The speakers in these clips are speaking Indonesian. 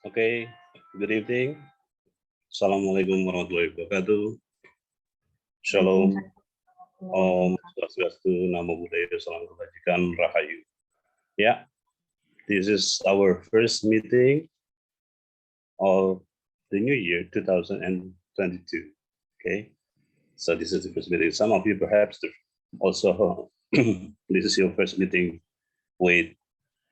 Okay, good evening. Assalamualaikum warahmatullahi wabarakatuh. Shalom. Om Swastiastu, Namo Buddhaya, Salam Kebajikan, Rahayu. Yeah, this is our first meeting of the new year 2022. Okay, so this is the first meeting. Some of you perhaps also this is your first meeting with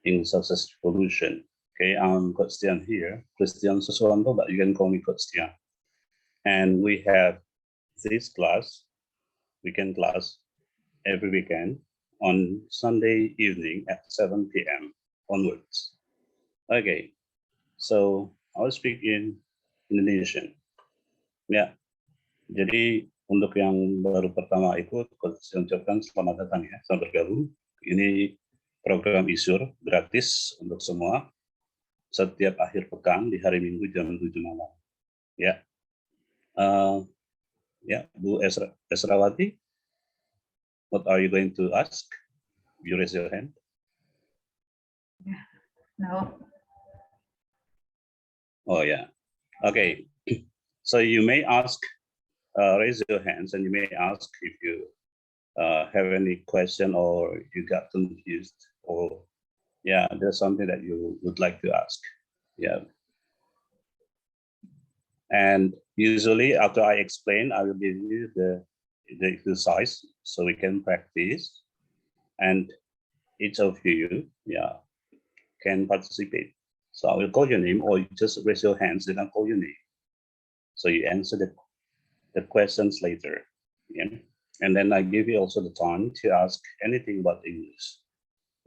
English Success Revolution. Okay, I'm Coach Tian here, Christian Soswanto, but you can call me Coach Tian. And we have this class, weekend class, every weekend on Sunday evening at 7 p.m. onwards. Okay, so I'll speak in Indonesian. Ya, jadi untuk yang baru pertama ikut, saya ucapkan selamat datang ya, selamat bergabung. Ini program Isur gratis untuk semua setiap akhir pekan di hari Minggu jam 7 malam. Ya, ya Bu Esrawati, what are you going to ask? You raise your hand. No. Oh yeah. Okay. So you may ask, raise your hands, and you may ask if you have any question or you got confused, or yeah, there's something that you would like to ask. Yeah. And usually after I explain, I will give you the exercise so we can practice, and each of you, yeah, can participate. So I will call your name, or you just raise your hands, then I'll call your name. So you answer the questions later. Yeah? And then I give you also the time to ask anything about English.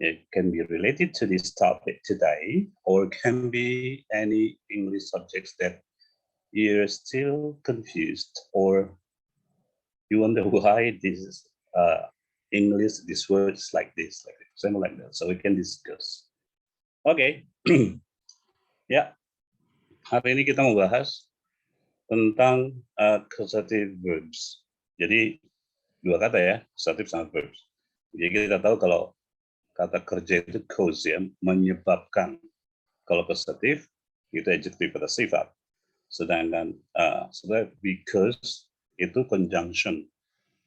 It can be related to this topic today, or can be any English subjects that you're still confused, or you wonder why this English, these words like this, something like that. So we can discuss. Okay. Ya, hari ini kita mau bahas tentang causative verbs. Jadi dua kata ya, causative sama verbs. Jadi kita tahu kalau kata kerja itu cause ya, menyebabkan. Kalau causative itu adjective atau sifat. Sedangkan sebenarnya because itu conjunction.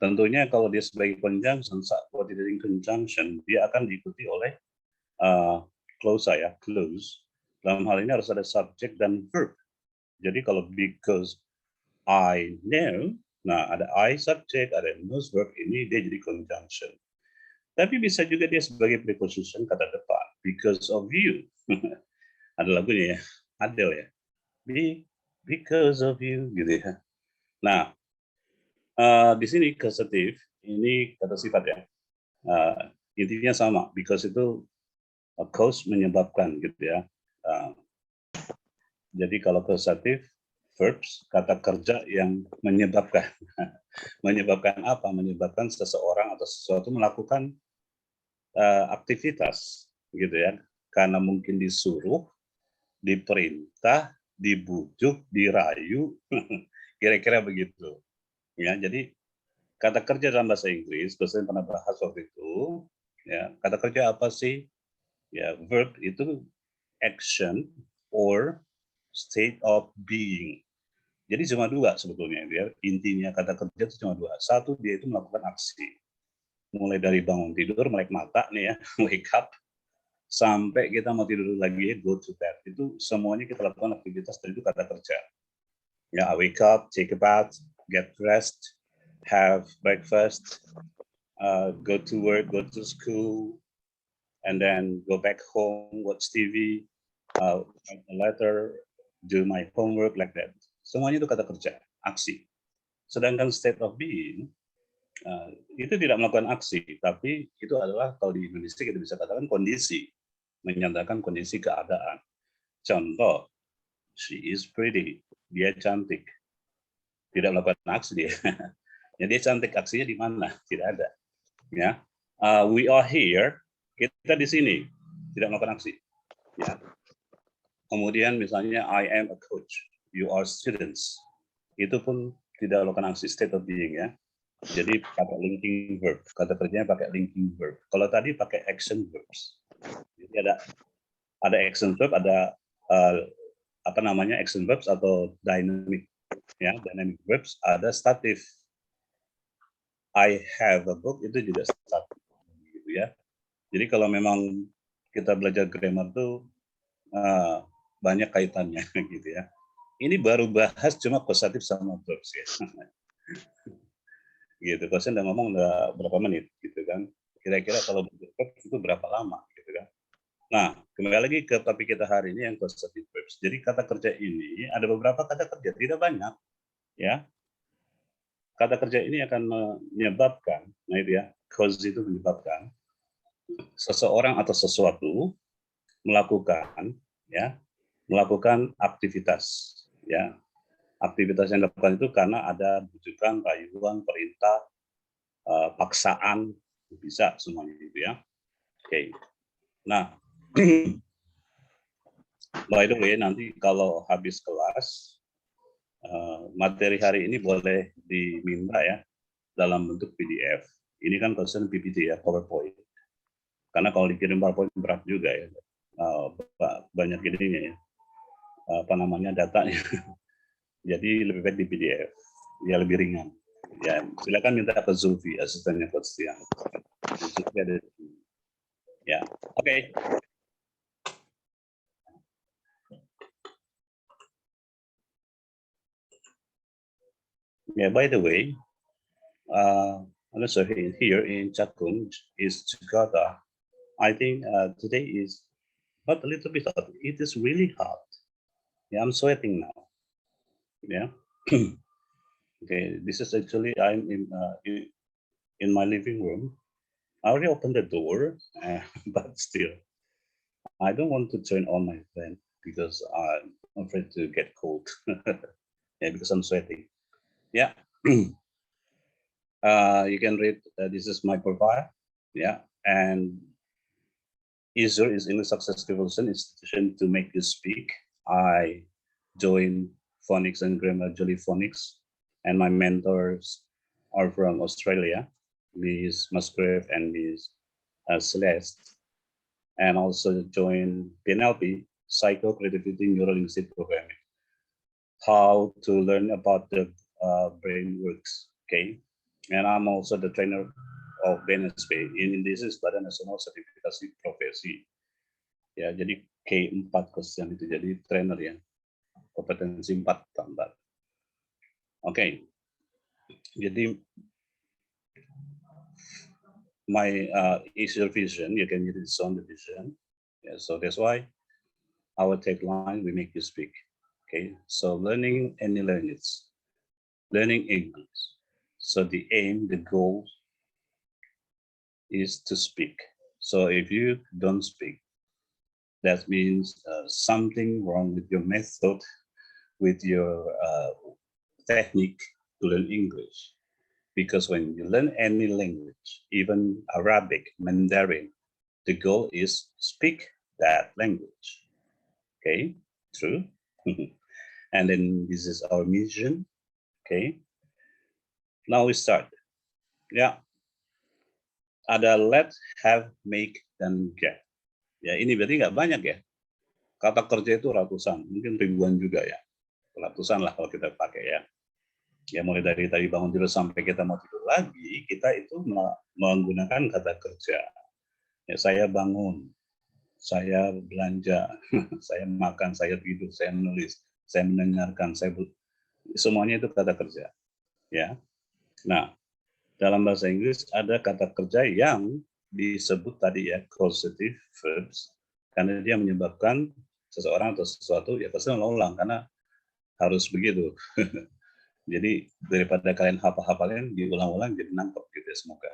Tentunya kalau dia sebagai conjunction, kalau tidak in conjunction, dia akan diikuti oleh clause ya, clause. Dalam hal ini harus ada subject dan verb. Jadi kalau because I know, nah ada I subject, ada knows verb, ini dia jadi conjunction. Tapi bisa juga dia sebagai preposition kata depan. Because of you. Ada lagunya ya, Adele ya. Because of you, gitu ya. Nah, di sini causative, ini kata sifat ya. Intinya sama, because itu cause menyebabkan gitu ya. Jadi kalau causative verbs, kata kerja yang menyebabkan. Menyebabkan apa? Menyebabkan seseorang atau sesuatu melakukan aktivitas gitu ya. Karena mungkin disuruh, diperintah, dibujuk, dirayu, kira-kira begitu. Ya, jadi kata kerja dalam bahasa Inggris, saya pernah bahas waktu itu. Ya, kata kerja apa sih? Ya, verb itu action or state of being. Jadi cuma dua sebetulnya, ya. Intinya kata kerja itu cuma dua. Satu, dia itu melakukan aksi. Mulai dari bangun tidur, melek mata nih ya, wake up, sampai kita mau tidur lagi, go to bed. Itu semuanya kita lakukan aktivitas dari itu kata kerja. Ya, wake up, take a bath, get dressed, have breakfast, go to work, go to school, and then go back home, watch TV, write a letter, do my homework, like that. Semuanya itu kata kerja, aksi. Sedangkan state of being, itu tidak melakukan aksi, tapi itu adalah kalau di Indonesia kita bisa katakan kondisi, menyatakan kondisi keadaan. Contoh, she is pretty, dia cantik. Tidak melakukan aksi dia. Ya, dia cantik, aksinya di mana? Tidak ada. Ya, we are here, kita di sini, tidak melakukan aksi. Ya. Kemudian misalnya I am a coach, you are students, itu pun tidak melakukan aksi, state of being ya. Jadi pakai linking verb, kata kerjanya pakai linking verb. Kalau tadi pakai action verbs. Jadi ada action verb, ada apa namanya action verbs atau dynamic, ya dynamic verbs, ada statif. I have a book itu juga statif, gitu ya. Jadi kalau memang kita belajar grammar tuh banyak kaitannya gitu ya. Ini baru bahas cuma causative sama verbs ya. Gitu. Kalau saya udah ngomong udah berapa menit gitu kan. Kira-kira kalau verbs itu berapa lama gitu kan. Nah, kembali lagi ke topik kita hari ini yang causative verbs. Jadi kata kerja ini ada beberapa kata kerja, tidak banyak ya. Kata kerja ini akan menyebabkan, nah itu ya, cause itu menyebabkan seseorang atau sesuatu melakukan ya, melakukan aktivitas ya. Aktivitas yang dilakukan itu karena ada bujukan, rayuan, perintah, paksaan, bisa semuanya itu ya. Oke. Nah, by the way, nanti kalau habis kelas, materi hari ini boleh diminta ya dalam bentuk PDF. Ini kan concern PPT ya, PowerPoint. Karena kalau dikirim PowerPoint berat juga ya, banyak ininya ya, apa namanya datanya. Jadi lebih baik di PDF, ya lebih ringan. Ya, silakan minta ke Zulfi, asistennya Coach Tiang. Zulfi ada di sini. Ya, oke. Yeah, by the way, also here in Chatung is Jakarta. I think today is not a little bit hot. It is really hot. Yeah, I'm sweating now. Yeah. Okay, this is actually I'm in my living room. I already opened the door, but still, I don't want to turn on my fan because I'm afraid to get cold. Yeah, because I'm sweating. Yeah. You can read, this is my profile. Yeah. And ISR is English Success Development Institution to make you speak. I joined Phonics and Grammar Jolly Phonics, and my mentors are from Australia, Ms. Musgrave and Ms. Celeste, and also joined PNLP, Psycho Creativity Neurolinguistic Programming, how to learn about the brain works, okay? And I'm also the trainer of BNSP. This is Badan Nasional Sertifikasi Profesi. Ya, jadi K4 yang itu jadi trainer ya. Kompetensi 4 tambah. Oke. Jadi my easier vision, you can use it on the vision. Yeah, so that's why our tagline, we make you speak. Okay, so learning any language, learning English. So the aim, the goal is to speak. So if you don't speak, that means something wrong with your method, with your technique to learn English. Because when you learn any language, even Arabic, Mandarin, the goal is speak that language. Okay, true. And then this is our mission. Okay, now we start. Ya, ada let, have, make, dan get. Ya, ini berarti nggak banyak ya. Kata kerja itu ratusan, mungkin ribuan juga ya. Ratusan lah kalau kita pakai ya. Ya mulai dari tadi bangun tidur sampai kita mau tidur lagi, kita itu menggunakan kata kerja. Ya, saya bangun, saya belanja, saya makan, saya tidur, saya menulis, saya mendengarkan, semuanya itu kata kerja. Ya. Nah, dalam bahasa Inggris ada kata kerja yang disebut tadi ya causative verbs karena dia menyebabkan seseorang atau sesuatu ya pasti ulang-ulang karena harus begitu. Jadi daripada kalian hafal-hafalin diulang-ulang jadi nangkep gitu ya semoga.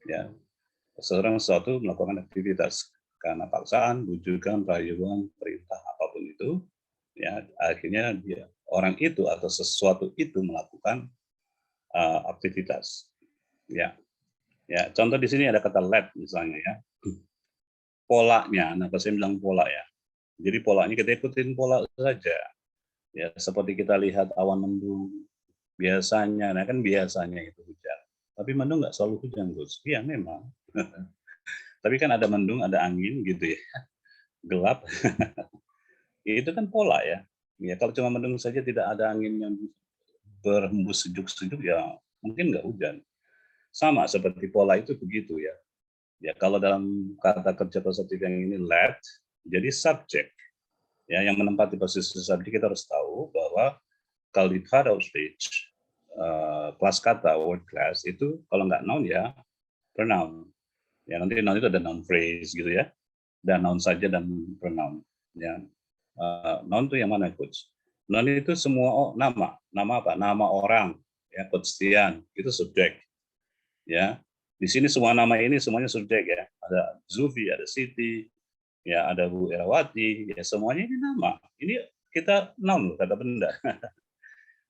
Ya. Seseorang sesuatu melakukan aktivitas karena paksaan, bujukan, rayuan, perintah apapun itu ya akhirnya dia orang itu atau sesuatu itu melakukan aktivitas. Ya, ya. Contoh di sini ada kata let misalnya ya. Polanya, nah saya bilang pola ya. Jadi polanya kita ikutin pola saja. Ya, seperti kita lihat awan mendung biasanya, nah kan biasanya itu hujan. Tapi mendung nggak selalu hujan, Gus. Iya memang. Tapi kan ada mendung, ada angin gitu ya. Gelap. Itu kan pola ya. Ya, kalau cuma mendung saja tidak ada angin yang berhembus sejuk-sejuk ya mungkin nggak hujan. Sama seperti pola itu begitu ya. Ya kalau dalam kata kerja positif yang ini let, jadi subjek ya yang menempati posisi subjek kita harus tahu bahwa kalau di part of speech kelas kata word class itu kalau nggak noun ya pronoun. Ya nanti noun itu ada noun phrase gitu ya. Dan noun saja dan pronoun. Ya. Noun itu yang mana coach? Noun itu semua nama. Nama apa? Nama orang. Ya, coach Tian itu subjek. Ya. Di sini semua nama ini semuanya subjek ya. Ada Zufi, ada Siti, ya ada Bu Erawati, ya semuanya ini nama. Ini kita noun kata benda.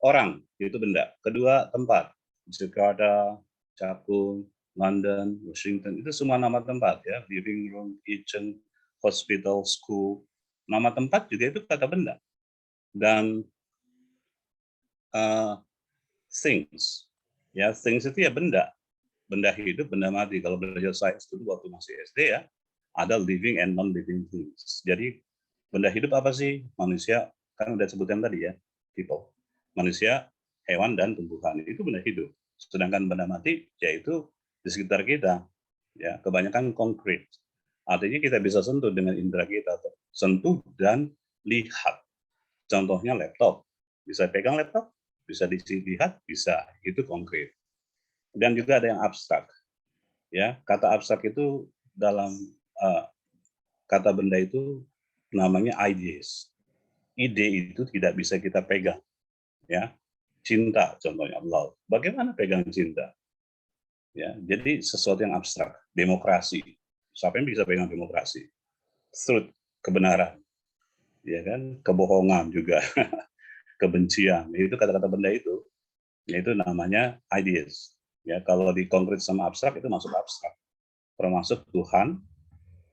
Orang itu benda. Kedua tempat. Jakarta, Cakung, London, Washington itu semua nama tempat ya. Living room, kitchen, hospital, school. Nama tempat juga itu kata benda. Dan things. Ya, things itu ya benda. Benda hidup, benda mati. Kalau belajar sains dulu waktu masih SD ya, ada living and non-living things. Jadi benda hidup apa sih? Manusia, kan udah sebutan tadi ya, people. Manusia, hewan, dan tumbuhan. Itu benda hidup. Sedangkan benda mati, yaitu di sekitar kita. Ya, kebanyakan konkret. Artinya kita bisa sentuh dengan indera kita. Sentuh dan lihat. Contohnya laptop. Bisa pegang laptop, bisa dilihat, bisa. Itu konkret. Dan juga ada yang abstrak. Ya, kata abstrak itu dalam kata benda itu namanya ideas. Ide itu tidak bisa kita pegang. Ya, cinta contohnya love. Bagaimana pegang cinta? Ya, jadi sesuatu yang abstrak. Demokrasi. Siapa yang bisa pegang demokrasi? Truth, kebenaran. Ya kan, kebohongan juga. Kebencian. Itu kata-kata benda itu. Yaitu namanya ideas. Ya, kalau di konkret sama abstrak itu masuk abstrak. Termasuk Tuhan,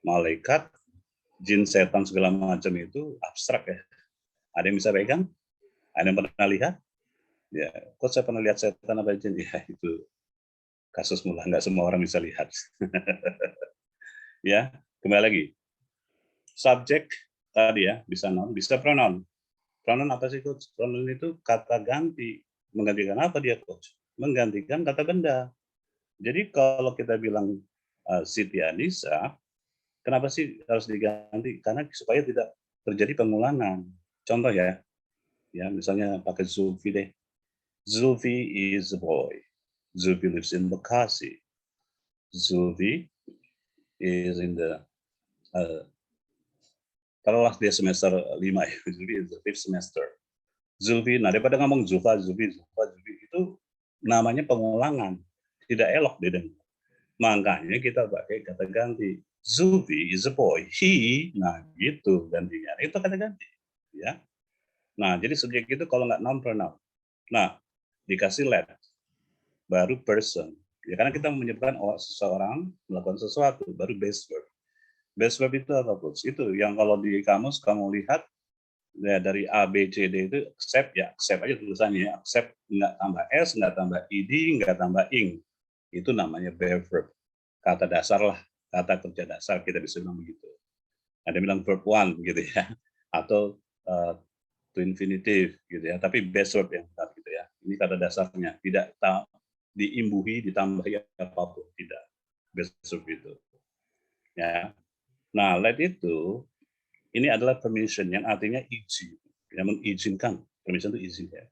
malaikat, jin, setan segala macam itu abstrak ya. Ada yang bisa pegang? Ada yang pernah lihat? Ya, kok saya pernah lihat setan apa jin? Ya, itu kasus mula. Nggak semua orang bisa lihat. Ya, kembali lagi. Subjek tadi ya, bisa noun, bisa pronoun. Pronoun apa sih, Coach? Pronoun itu kata ganti. Menggantikan apa dia, Coach? Menggantikan kata benda. Jadi kalau kita bilang Siti Anissa, kenapa sih harus diganti? Karena supaya tidak terjadi pengulangan. Contoh ya, misalnya pakai Zulfi deh. Zulfi is a boy. Zulfi lives in Bekasi. Zulfi is in the taruhlah dia semester 5 ya, Zulfi is the 5th semester. Zulfi, nah daripada ngomong Zulfa, Zulfi itu namanya pengulangan, tidak elok didengar. Makanya kita pakai kata ganti. Zulfi is a boy, he, nah gitu gantinya. Itu kata ganti, ya. Nah, jadi subjek itu kalau nggak noun pronoun. Nah, dikasih let, baru person. Ya, karena kita menyebutkan seseorang melakukan sesuatu, baru base verb. Base verb itu apa, Coach? Itu yang kalau di kamus kamu lihat ya, dari A, B, C, D itu accept ya, accept aja tulisannya. Accept nggak tambah S, nggak tambah id, nggak tambah ing. Itu namanya verb. Kata dasar lah, kata kerja dasar kita bisa bilang begitu. Ada yang bilang verb one gitu ya, atau to infinitive gitu ya. Tapi base verb yang benar gitu ya. Ini kata dasarnya, tidak diimbuhi, ditambahi apapun, tidak. Base verb itu. Ya. Nah, let itu ini adalah permission yang artinya izin, yang mengizinkan. Permission itu izin ya.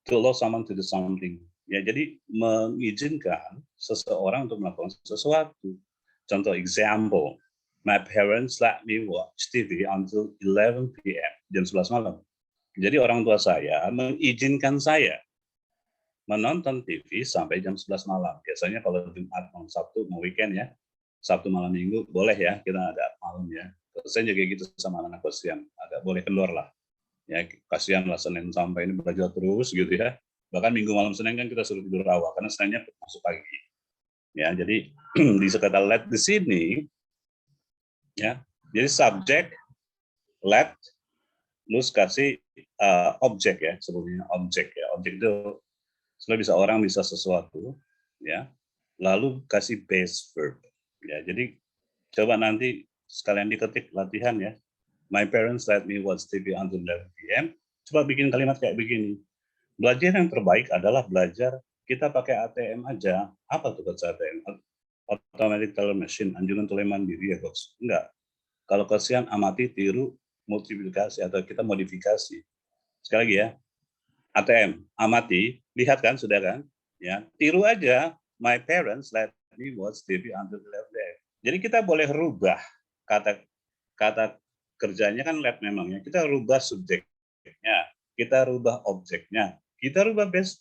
To allow someone to do something. Ya, jadi mengizinkan seseorang untuk melakukan sesuatu. Contoh example, my parents let me watch TV until 11 p.m. jam 11 malam. Jadi orang tua saya mengizinkan saya menonton TV sampai jam 11 malam. Biasanya kalau Jumat, malam Sabtu, mau weekend ya, Sabtu malam Minggu boleh ya kita ada malam ya. Saya juga gitu sama anak kosian, agak boleh keluar lah. Ya kasihan lah Senin sampai ini belajar terus gitu ya. Bahkan Minggu malam Senin kan kita suruh tidur awal karena Seninnya masuk pagi. Ya jadi di sekata let di sini ya. Jadi subjek let terus kasih objek ya sebelumnya objek ya. Objek itu sebenarnya bisa orang bisa sesuatu ya. Lalu kasih base verb. Ya jadi coba nanti sekalian diketik latihan ya. My parents let me watch TV until 11 p.m. Coba bikin kalimat kayak begini. Belajar yang terbaik adalah belajar kita pakai ATM aja. Apa tuh coach ATM? Automatic teller machine, anjuran tunai mandiri ya coach? Enggak. Kalau kalian amati, tiru, multiplikasi atau kita modifikasi. Sekali lagi ya, ATM, amati, lihat kan, sudah kan? Ya, tiru aja. My parents let me watch TV until 11 day. Jadi kita boleh rubah kata kerjanya kan let memangnya. Kita rubah subjeknya, kita rubah objeknya, kita rubah base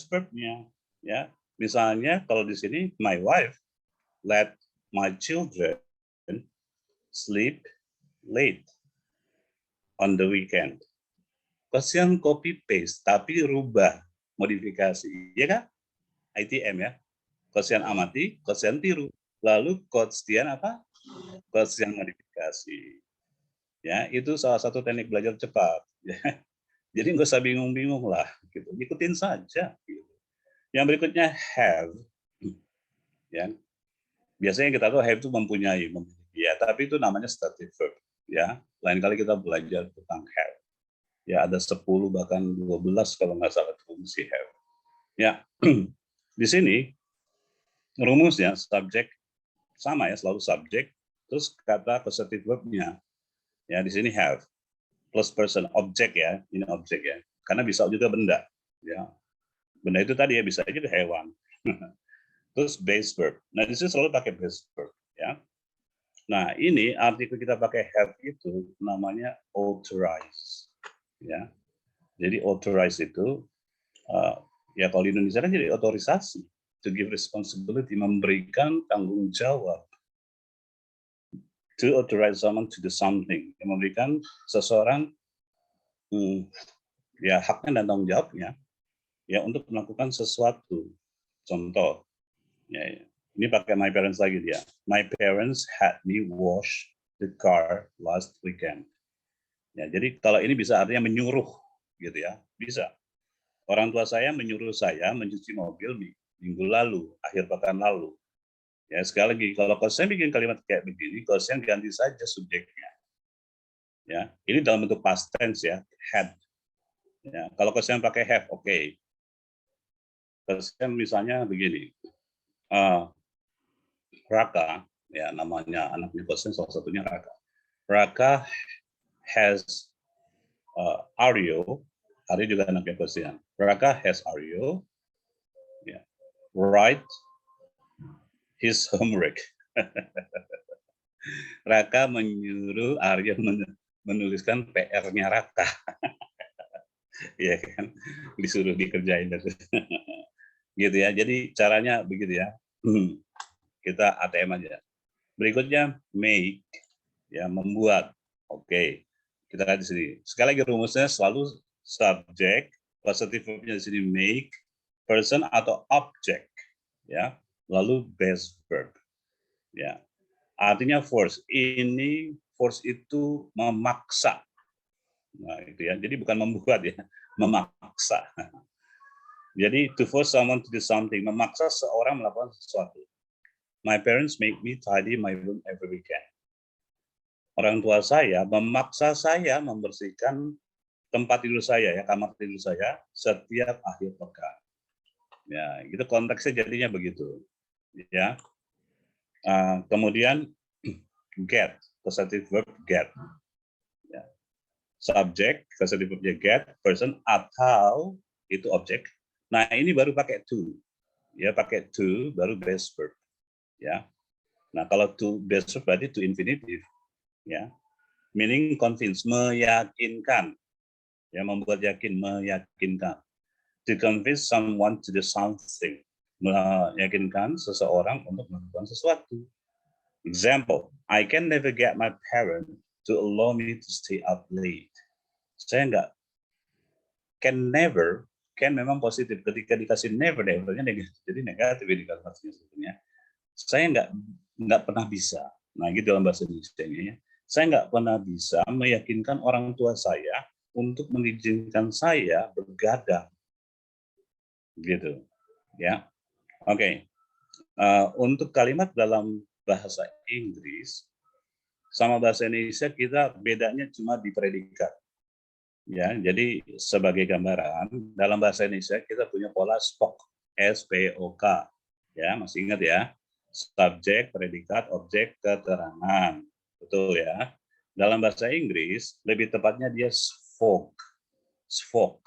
verbnya. Ya, misalnya kalau di sini my wife let my children sleep late on the weekend. Kasihan copy paste, tapi rubah, modifikasi, ya kan? ITM ya. Kasihan amati, kasihan tiru. Lalu kosian apa? Kosian modifikasi. Ya, itu salah satu teknik belajar cepat. Ya. Jadi nggak usah bingung-bingung lah, gitu. Ikutin saja. Gitu. Yang berikutnya have, ya. Biasanya kita tahu have itu mempunyai, ya, tapi itu namanya stative verb. Ya, lain kali kita belajar tentang have. Ya, ada 10 bahkan 12 kalau nggak salah fungsi have. Ya, di sini rumusnya subjek sama ya, selalu subjek, terus kata possessive verb-nya. Ya, di sini have plus person, objek ya, ini objek ya. Karena bisa juga benda, ya. Benda itu tadi ya bisa aja hewan. Terus base verb. Nah, di sini selalu pakai base verb, ya. Nah, ini artikel kita pakai have itu namanya authorize, ya. Jadi authorize itu ya kalau di Indonesia kan jadi otorisasi, to give responsibility, memberikan tanggung jawab, to authorize someone to do something, yang memberikan seseorang ya haknya dan tanggung jawabnya ya untuk melakukan sesuatu. Contoh, ya, ini pakai my parents lagi dia. My parents had me wash the car last weekend. Ya, jadi kalau ini bisa artinya menyuruh, gitu ya, bisa. Orang tua saya menyuruh saya mencuci mobil minggu lalu, akhir pekan lalu. Ya, sekali lagi, kalau saya bikin kalimat kayak begini, saya ganti saja subjeknya. Ya, ini dalam bentuk past tense ya, had. Ya, kalau saya pakai have, oke. Okay. Misalnya begini, Raka, ya namanya anaknya kosen salah satunya Raka. Raka has Aryo, Aryo juga anaknya kosen. Raka has Aryo, ya, write his homework. Raka menyuruh Aryo menuliskan PR-nya Raka. Ya kan, disuruh dikerjain. Gitu ya, jadi caranya begitu ya. Kita ATM aja. Berikutnya make, ya membuat. Oke, kita lihat di sini. Sekali lagi rumusnya selalu subjek, positive verbnya di sini make, person atau object, ya. Lalu base verb, ya. Artinya force. Ini force itu memaksa. Nah, itu ya. Jadi bukan membuat ya, memaksa. Jadi to force someone to do something, memaksa seorang melakukan sesuatu. My parents make me tidy my room every weekend. Orang tua saya memaksa saya membersihkan tempat tidur saya, ya kamar tidur saya setiap akhir pekan. Ya, itu konteksnya jadinya begitu. Ya. Kemudian get, possessive verb get. Ya. Subjek, possessive verbnya get, person atau itu objek. Nah, ini baru pakai to. Ya, pakai to baru base verb. Ya. Nah, kalau to base verb berarti to infinitive. Ya. Meaning convince, meyakinkan. Ya, membuat yakin, meyakinkan. To convince someone to do something. Meyakinkan seseorang untuk melakukan sesuatu. Example, I can never get my parents to allow me to stay up late. Saya enggak, can never, can memang positif. Ketika dikasih never, nevernya negatif. Jadi negatif ini kalimatnya sebetulnya. Saya enggak pernah bisa. Nah, gitu dalam bahasa Indonesia-nya ya. Saya enggak pernah bisa meyakinkan orang tua saya untuk mengizinkan saya bergadang. Gitu. Ya. Oke. Untuk kalimat dalam bahasa Inggris sama bahasa Indonesia kita bedanya cuma di predikat. Ya, jadi sebagai gambaran dalam bahasa Indonesia kita punya pola SPOK, SPOK. Ya, masih ingat ya? Subjek, predikat, objek, keterangan. Betul ya. Dalam bahasa Inggris lebih tepatnya dia SVOC. SVOC.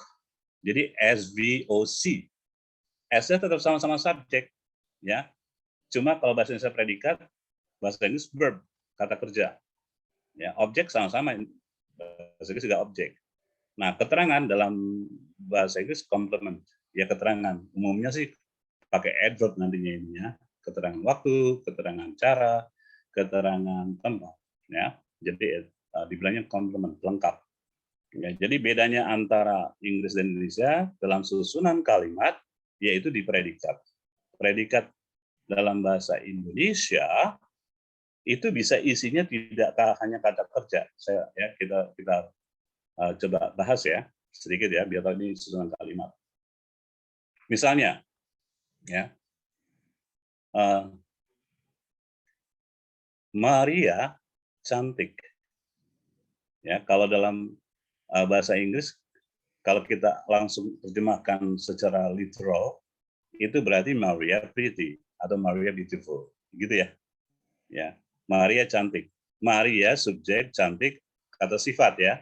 Jadi SVOC. S-nya tetap sama-sama subjek, ya. Cuma kalau bahasa Indonesia predikat, bahasa Inggris verb, kata kerja. Ya, objek sama-sama, bahasa Inggris juga objek. Nah, keterangan dalam bahasa Inggris complement, ya keterangan. Umumnya sih pakai adverb nantinya ini ya. Keterangan waktu, keterangan cara, keterangan tempat, ya. Jadi dibilangnya complement, lengkap. Ya, jadi bedanya antara Inggris dan Indonesia dalam susunan kalimat yaitu di predikat. Predikat dalam bahasa Indonesia itu bisa isinya tidak hanya kata kerja. Kita coba bahas ya sedikit ya biar tahu ini susunan kalimat. Misalnya, ya Maria cantik. Ya, kalau dalam bahasa Inggris, kalau kita langsung terjemahkan secara literal, itu berarti Maria pretty atau Maria beautiful, gitu ya. Ya, Maria cantik. Maria subjek, cantik kata sifat ya.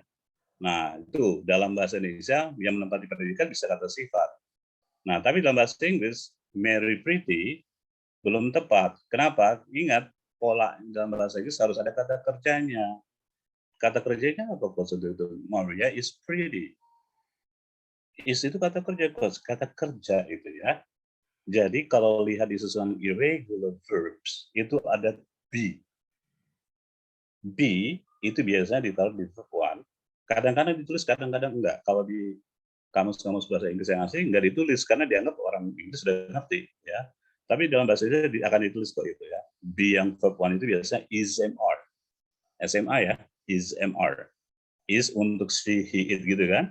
Nah, itu dalam bahasa Indonesia yang menempati predikat bisa kata sifat. Nah, tapi dalam bahasa Inggris, Mary pretty belum tepat. Kenapa? Ingat, pola dalam bahasa Inggris harus ada kata kerjanya. Kata kerjanya apa, Coach? Itu Maria is pretty. Is itu kata kerja, Coach. Kata kerja itu ya. Jadi kalau lihat di susunan irregular verbs, itu ada be. Be itu biasanya ditaruh di verb one. Kadang-kadang ditulis, kadang-kadang enggak. Kalau di kamus-kamus bahasa Inggris yang asing enggak ditulis karena dianggap orang Inggris sudah ngerti ya. Tapi dalam bahasa Indonesia akan ditulis kok itu ya. Be yang verb one itu biasanya is mr. SMA ya, is mr. Is untuk she, he, it gitu kan.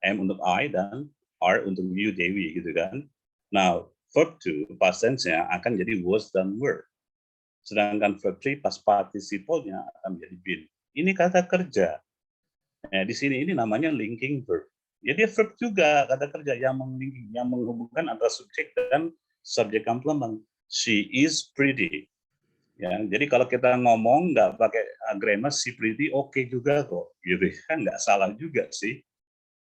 M untuk I dan R untuk you, Dewi gitu kan. Nah, verb to past tense-nya akan jadi was dan were. Sedangkan verb 3 pas participle-nya akan menjadi been. Ini kata kerja. Di sini ini namanya linking verb. Jadi verb juga kata kerja yang yang menghubungkan antara subjek dan subjek komplement. She is pretty. Ya, jadi kalau kita ngomong nggak pakai grammar si pretty oke juga kok, gitu kan nggak salah juga sih.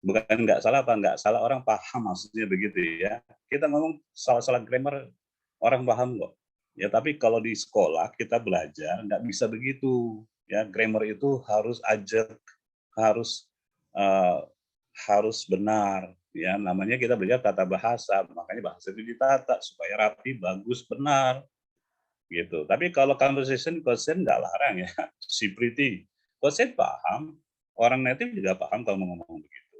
Bukan nggak salah apa nggak salah orang paham maksudnya begitu ya. Kita ngomong salah-salah grammar orang paham kok. Ya tapi kalau di sekolah kita belajar nggak bisa begitu. Ya grammar itu harus ajak, harus uh, harus benar. Ya namanya kita belajar tata bahasa, makanya bahasa itu ditata supaya rapi, bagus, benar gitu. Tapi kalau conversation question nggak larang ya, si pretty. Question paham, orang native juga paham kalau mau ngomong begitu.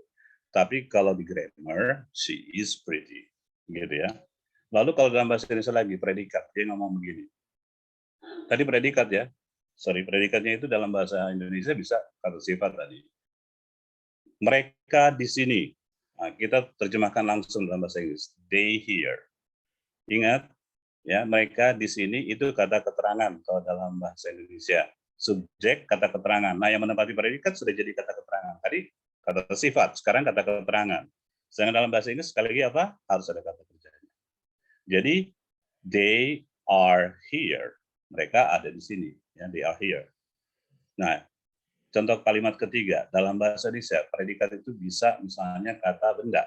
Tapi kalau di grammar, she is pretty, gitu ya. Lalu kalau dalam bahasa Indonesia lagi predikat, dia ngomong begini. Tadi predikat ya, predikatnya itu dalam bahasa Indonesia bisa kata sifat tadi. Mereka di sini, nah, kita terjemahkan langsung dalam bahasa Inggris. They here. Ingat, ya mereka di sini itu kata keterangan kalau dalam bahasa Indonesia. Subjek kata keterangan. Nah, yang menempati predikat sudah jadi kata keterangan. Tadi kata sifat, sekarang kata keterangan. Sedangkan dalam bahasa Inggris sekali lagi apa? Harus ada kata kerjanya. Jadi they are here. Mereka ada di sini, ya, they are here. Nah, contoh kalimat ketiga dalam bahasa Indonesia, predikat itu bisa misalnya kata benda.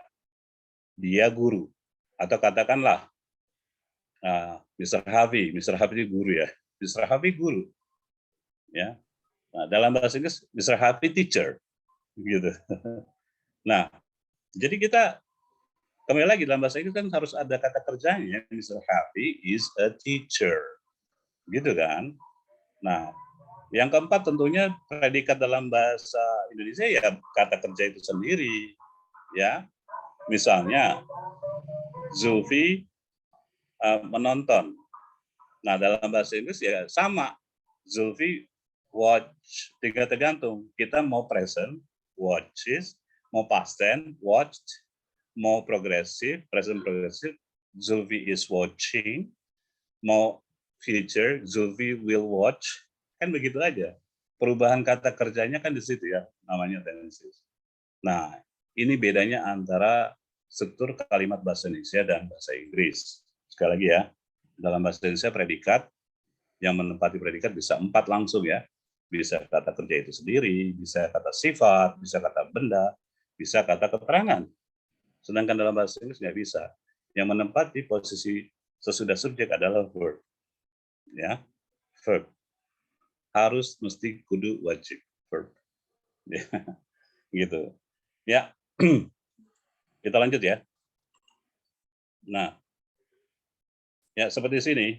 Dia guru atau katakanlah Mr. Harvey itu guru ya. Mr. Harvey guru. Ya. Nah, dalam bahasa Inggris Mr. Harvey teacher gitu. Nah, jadi kita kembali lagi dalam bahasa Inggris kan harus ada kata kerjanya. Mr. Harvey is a teacher. Gitu kan? Nah, yang keempat tentunya predikat dalam bahasa Indonesia ya kata kerja itu sendiri. Ya. Misalnya Zulfi menonton. Nah, dalam bahasa Inggris ya sama. Zulfi watch, tergantung. Kita mau present, watches, mau past tense, watched, mau progresif, present progresif, Zulfi is watching, mau future, Zulfi will watch, kan begitu aja. Perubahan kata kerjanya kan di situ ya, namanya tenses. Nah, ini bedanya antara struktur kalimat bahasa Indonesia dan bahasa Inggris. Sekali lagi ya, dalam bahasa Indonesia predikat yang menempati predikat bisa 4 langsung ya. Bisa kata kerja itu sendiri, bisa kata sifat, bisa kata benda, bisa kata keterangan. Sedangkan dalam bahasa Inggris nggak bisa. Yang menempati posisi sesudah subjek adalah verb. Ya, verb. Harus, mesti, kudu, wajib. Verb. Ya, gitu. Ya, kita lanjut ya. Nah, ya seperti sini.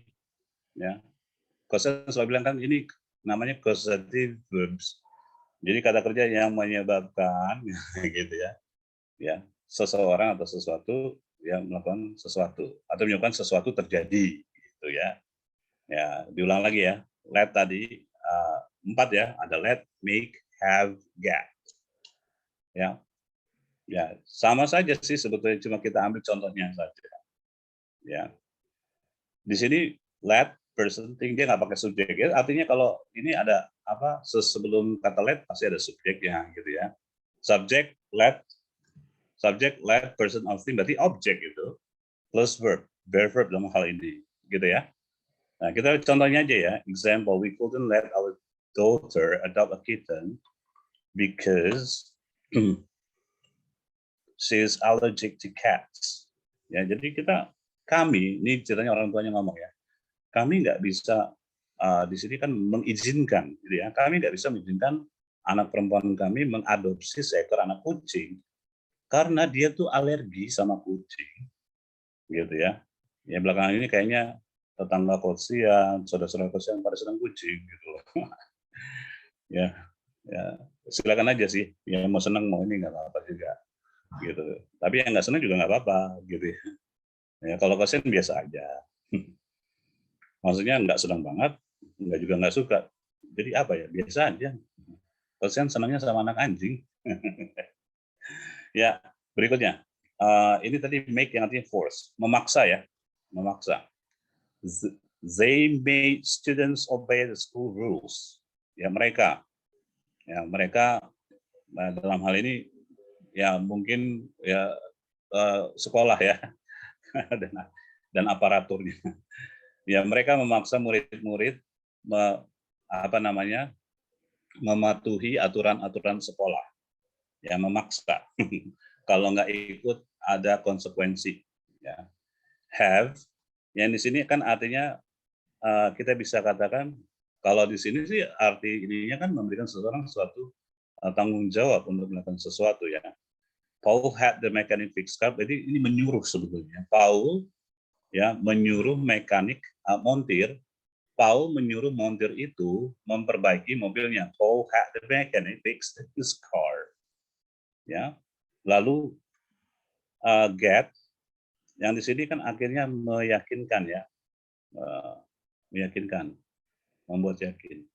Ya, Kosen selalu bilang kan ini namanya causative verbs. Jadi kata kerja yang menyebabkan gitu ya. Ya, seseorang atau sesuatu yang melakukan sesuatu atau menyebabkan sesuatu terjadi gitu ya. Ya, diulang lagi ya. Let tadi 4 ya, ada let, make, have, get. Ya. Ya, sama saja sih sebetulnya, cuma kita ambil contohnya saja. Ya. Di sini let person think, dia nggak pakai subjek ya. Artinya kalau ini ada apa sebelum kata let pasti ada subjeknya gitu ya. Subjek let person of thing, berarti objek itu plus verb, verb dalam hal ini gitu ya. Nah, kita contohnya aja ya. Example, we couldn't let our daughter adopt a kitten because she is allergic to cats. Ya, jadi kami, ini ceritanya orang tuanya ngomong ya, kami nggak bisa di sini kan mengizinkan, gitu ya. Kami nggak bisa mengizinkan anak perempuan kami mengadopsi seekor anak kucing karena dia tuh alergi sama kucing, gitu ya. Ya belakangan ini kayaknya tetangga kosian, saudara-saudara kosian pada senang kucing, gitu loh. Ya, ya silakan aja sih. Ya mau senang mau ini nggak apa-apa juga, gitu. Tapi yang nggak senang juga nggak apa-apa, gitu ya. Ya kalau kosian biasa aja. Maksudnya nggak senang banget, nggak juga nggak suka. Jadi apa ya, biasa aja. Kasian senangnya sama anak anjing. Ya, berikutnya. Ini tadi make yang artinya force, memaksa ya, memaksa. They made students obey the school rules. Ya mereka dalam hal ini ya mungkin ya sekolah ya dan aparaturnya. Ya mereka memaksa murid-murid mematuhi aturan-aturan sekolah. Ya memaksa. Kalau nggak ikut ada konsekuensi. Ya. Have, yang di sini kan artinya kita bisa katakan kalau di sini sih arti ininya kan memberikan seseorang suatu tanggung jawab untuk melakukan sesuatu ya. Paul had the mechanic fix car, jadi ini menyuruh sebetulnya. Paul ya menyuruh mekanik montir. Paul menyuruh montir itu memperbaiki mobilnya. Paul had the mechanic fix his car. Ya, lalu get yang di sini kan akhirnya meyakinkan ya, meyakinkan, membuat yakin.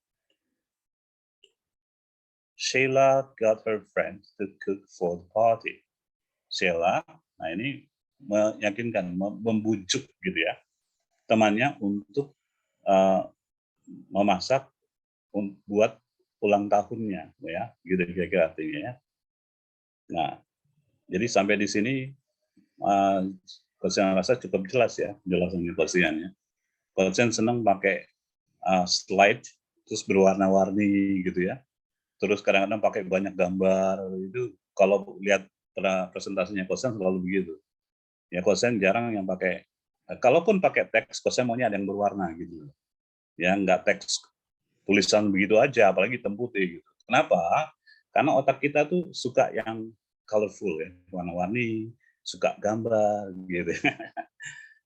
Sheila got her friends to cook for the party. Sheila, nah ini meyakinkan, membujuk gitu ya, temannya untuk memasak buat ulang tahunnya, ya, gitu kira-kira artinya ya. Nah, jadi sampai di sini Kosen rasa cukup jelas ya penjelasannya Kosiannya. Kosen senang pakai slide terus berwarna-warni gitu ya. Terus kadang-kadang pakai banyak gambar itu kalau lihat presentasinya Kosen selalu begitu. Ya Kosen jarang yang pakai kalaupun pakai teks Kosen maunya ada yang berwarna gitu. Ya nggak teks tulisan begitu aja apalagi hitam putih gitu. Kenapa? Karena otak kita tuh suka yang colorful ya, warna-warni, suka gambar gitu.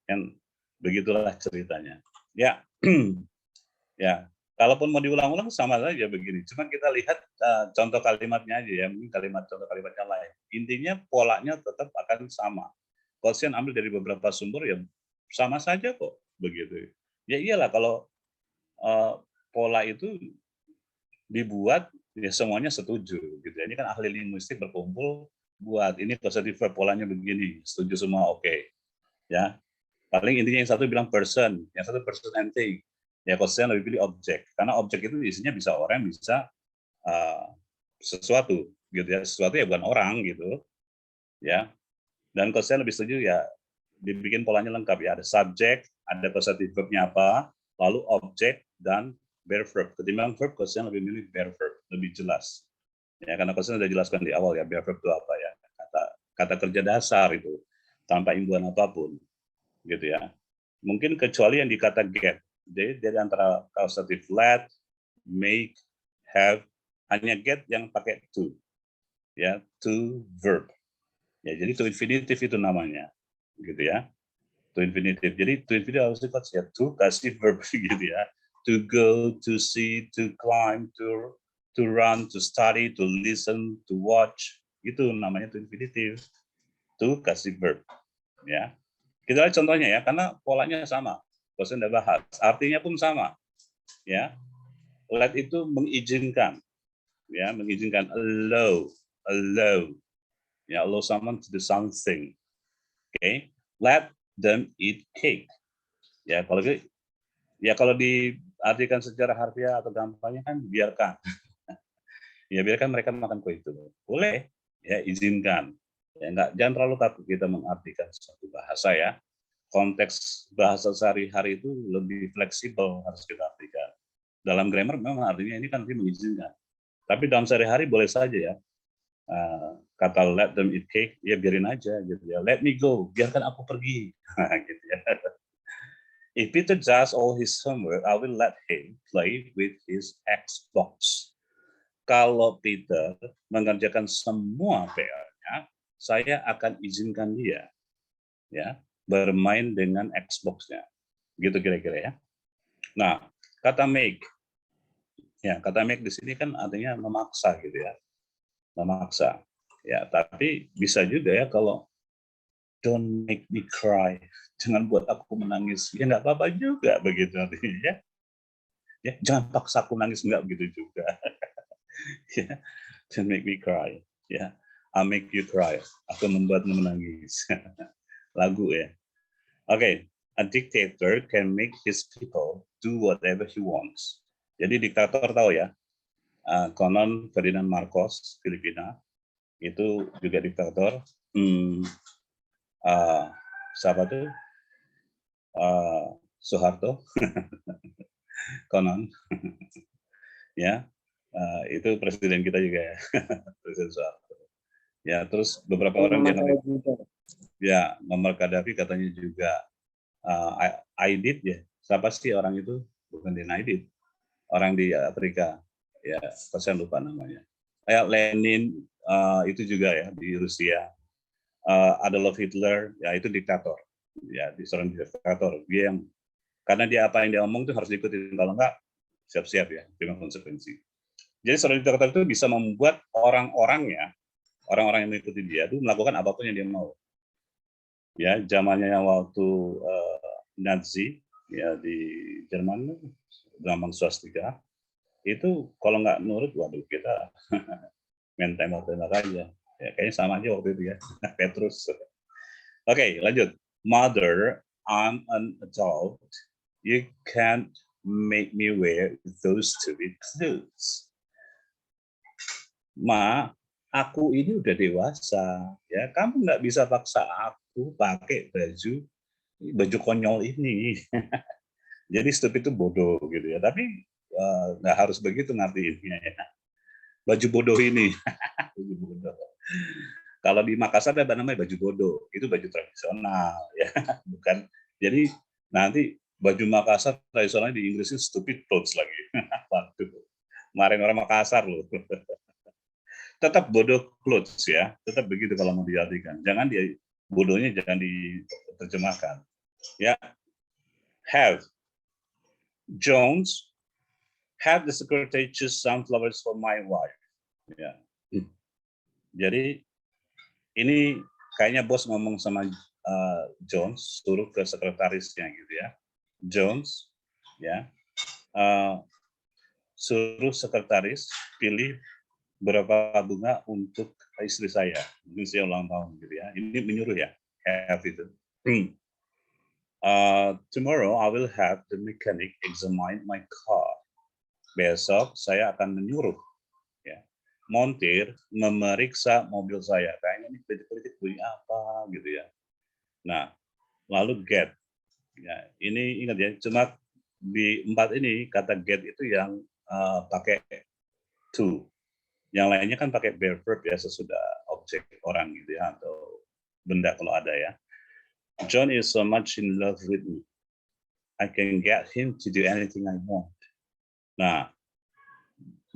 Kan begitulah ceritanya. Ya. Ya, kalaupun mau diulang-ulang sama saja begini. Cuma kita lihat contoh kalimatnya aja ya, mungkin contoh kalimatnya lain. Intinya polanya tetap akan sama. Quotient ambil dari beberapa sumber ya sama saja kok begitu. Ya iyalah kalau pola itu dibuat ya semuanya setuju gitu. Ini kan ahli linguistik berkumpul buat ini causative verb polanya begini, setuju semua oke. Ya. Paling intinya yang satu bilang person, yang satu person and thing. Ya konsisten lebih pilih objek, karena objek itu isinya bisa orang, bisa sesuatu, gitu ya, sesuatu ya bukan orang gitu, ya. Dan kalau saya lebih setuju ya dibikin polanya lengkap ya, ada subjek, ada causative verb-nya apa, lalu objek dan verb. Ketimbang verb, kalau saya lebih milih verb, lebih jelas. Ya, karena kalau saya sudah jelaskan di awal ya, verb itu apa ya, kata kerja dasar itu tanpa imbuhan apapun, gitu ya. Mungkin kecuali yang dikata get, jadi dari antara causative let, make, have, hanya get yang pakai to, ya, to verb. Ya, jadi to infinitive itu namanya, gitu ya. To infinitive. Jadi to infinitive harus sifat ya, to kasih verb gitu ya. To go, to see, to climb, to run, to study, to listen, to watch, itu namanya to infinitive. To kasih verb, ya. Kita lihat contohnya ya, karena polanya sama. Kalau saya bahas, artinya pun sama, ya. Let itu mengizinkan, ya, mengizinkan, allow, ya, allow someone to do something. Okay, let them eat cake. Ya, kalau diartikan secara harfiah atau gampangnya kan biarkan. Ya, biarkan mereka makan kue itu. Boleh, ya, izinkan. Ya, jangan terlalu kaku kita mengartikan suatu bahasa ya. Konteks bahasa sehari-hari itu lebih fleksibel harus kita artikan. Dalam grammar memang artinya ini kan mengizinkan. Tapi dalam sehari-hari boleh saja ya. Kata let them eat cake, ya biarin aja gitu ya. Let me go, biarkan aku pergi. Gitu ya. If Peter does all his homework, I will let him play with his Xbox. Kalau Peter mengerjakan semua PR-nya, saya akan izinkan dia ya bermain dengan Xbox-nya. Gitu kira-kira ya. Nah, kata make. Ya, kata make di sini kan artinya memaksa gitu ya. Memaksa. Ya, tapi bisa juga ya kalau don't make me cry. Jangan buat aku menangis. Ya nggak apa-apa juga begitu artinya ya. Ya, jangan paksa aku nangis, enggak begitu juga. Ya, don't make me cry. Ya, I'll make you cry. Aku membuatmu menangis. Lagu ya. Oke, a dictator can make his people do whatever he wants. Jadi diktator tahu ya. Konon Ferdinand Marcos Filipina itu juga diktator. Siapa tuh? Soeharto. Konon. Ya, itu presiden kita juga ya. Presiden Soeharto. Ya, terus beberapa orang yang ya, Muammar Gaddafi katanya juga Aidit ya. Siapa sih orang itu? Bukan di Aidit. Orang di Afrika. Ya, saya lupa namanya. Lenin itu juga ya di Rusia. Adolf Hitler ya itu diktator. Ya, seorang diktator. Dia yang karena dia apa yang dia omong itu harus diikuti, kalau enggak siap-siap ya dengan konsekuensi. Jadi seorang diktator itu bisa membuat orang-orangnya, orang-orang yang mengikuti dia itu melakukan apapun yang dia mau. Ya, zamannya waktu Nazi ya di Jerman, zaman swastika itu kalau nggak nurut, waduh kita main tembak-tembak aja. Ya, kayaknya sama aja waktu itu ya, Petrus. Oke, lanjut. Mother, I'm an adult. You can't make me wear those stupid clothes. Ma, aku ini udah dewasa. Ya, kamu nggak bisa paksa aku pakai baju konyol ini. Jadi stupid itu bodoh gitu ya. Tapi nggak harus begitu ngartiinnya ya. Baju bodoh ini. Baju bodoh. Kalau di Makassar ada namanya baju bodoh. Itu baju tradisional ya. Bukan. Jadi nanti baju Makassar tradisional di Inggris itu stupid clothes lagi. Waduh. Kemarin orang Makassar loh. Tetap bodoh clothes ya. Tetap begitu kalau mau diartikan. Jangan bodohnya jangan diterjemahkan. Ya. Have. Jones, have the secretary choose sunflowers for my wife. Ya. Jadi ini kayaknya bos ngomong sama Jones, suruh ke sekretarisnya gitu ya. Jones, ya, suruh sekretaris pilih berapa bunga untuk istri saya. Mungkin saya ulang tahun gitu ya. Ini menyuruh ya, have itu. Tomorrow I will have the mechanic examine my car. Besok saya akan menyuruh ya, montir memeriksa mobil saya. Kayaknya ini kritik-kritik bunyi apa gitu ya. Nah, lalu get. Ya, ini ingat ya, cuma di 4 ini kata get itu yang pakai to. Yang lainnya kan pakai bare verb ya sesudah objek orang gitu ya atau benda kalau ada ya. John is so much in love with me. I can get him to do anything I want. Nah,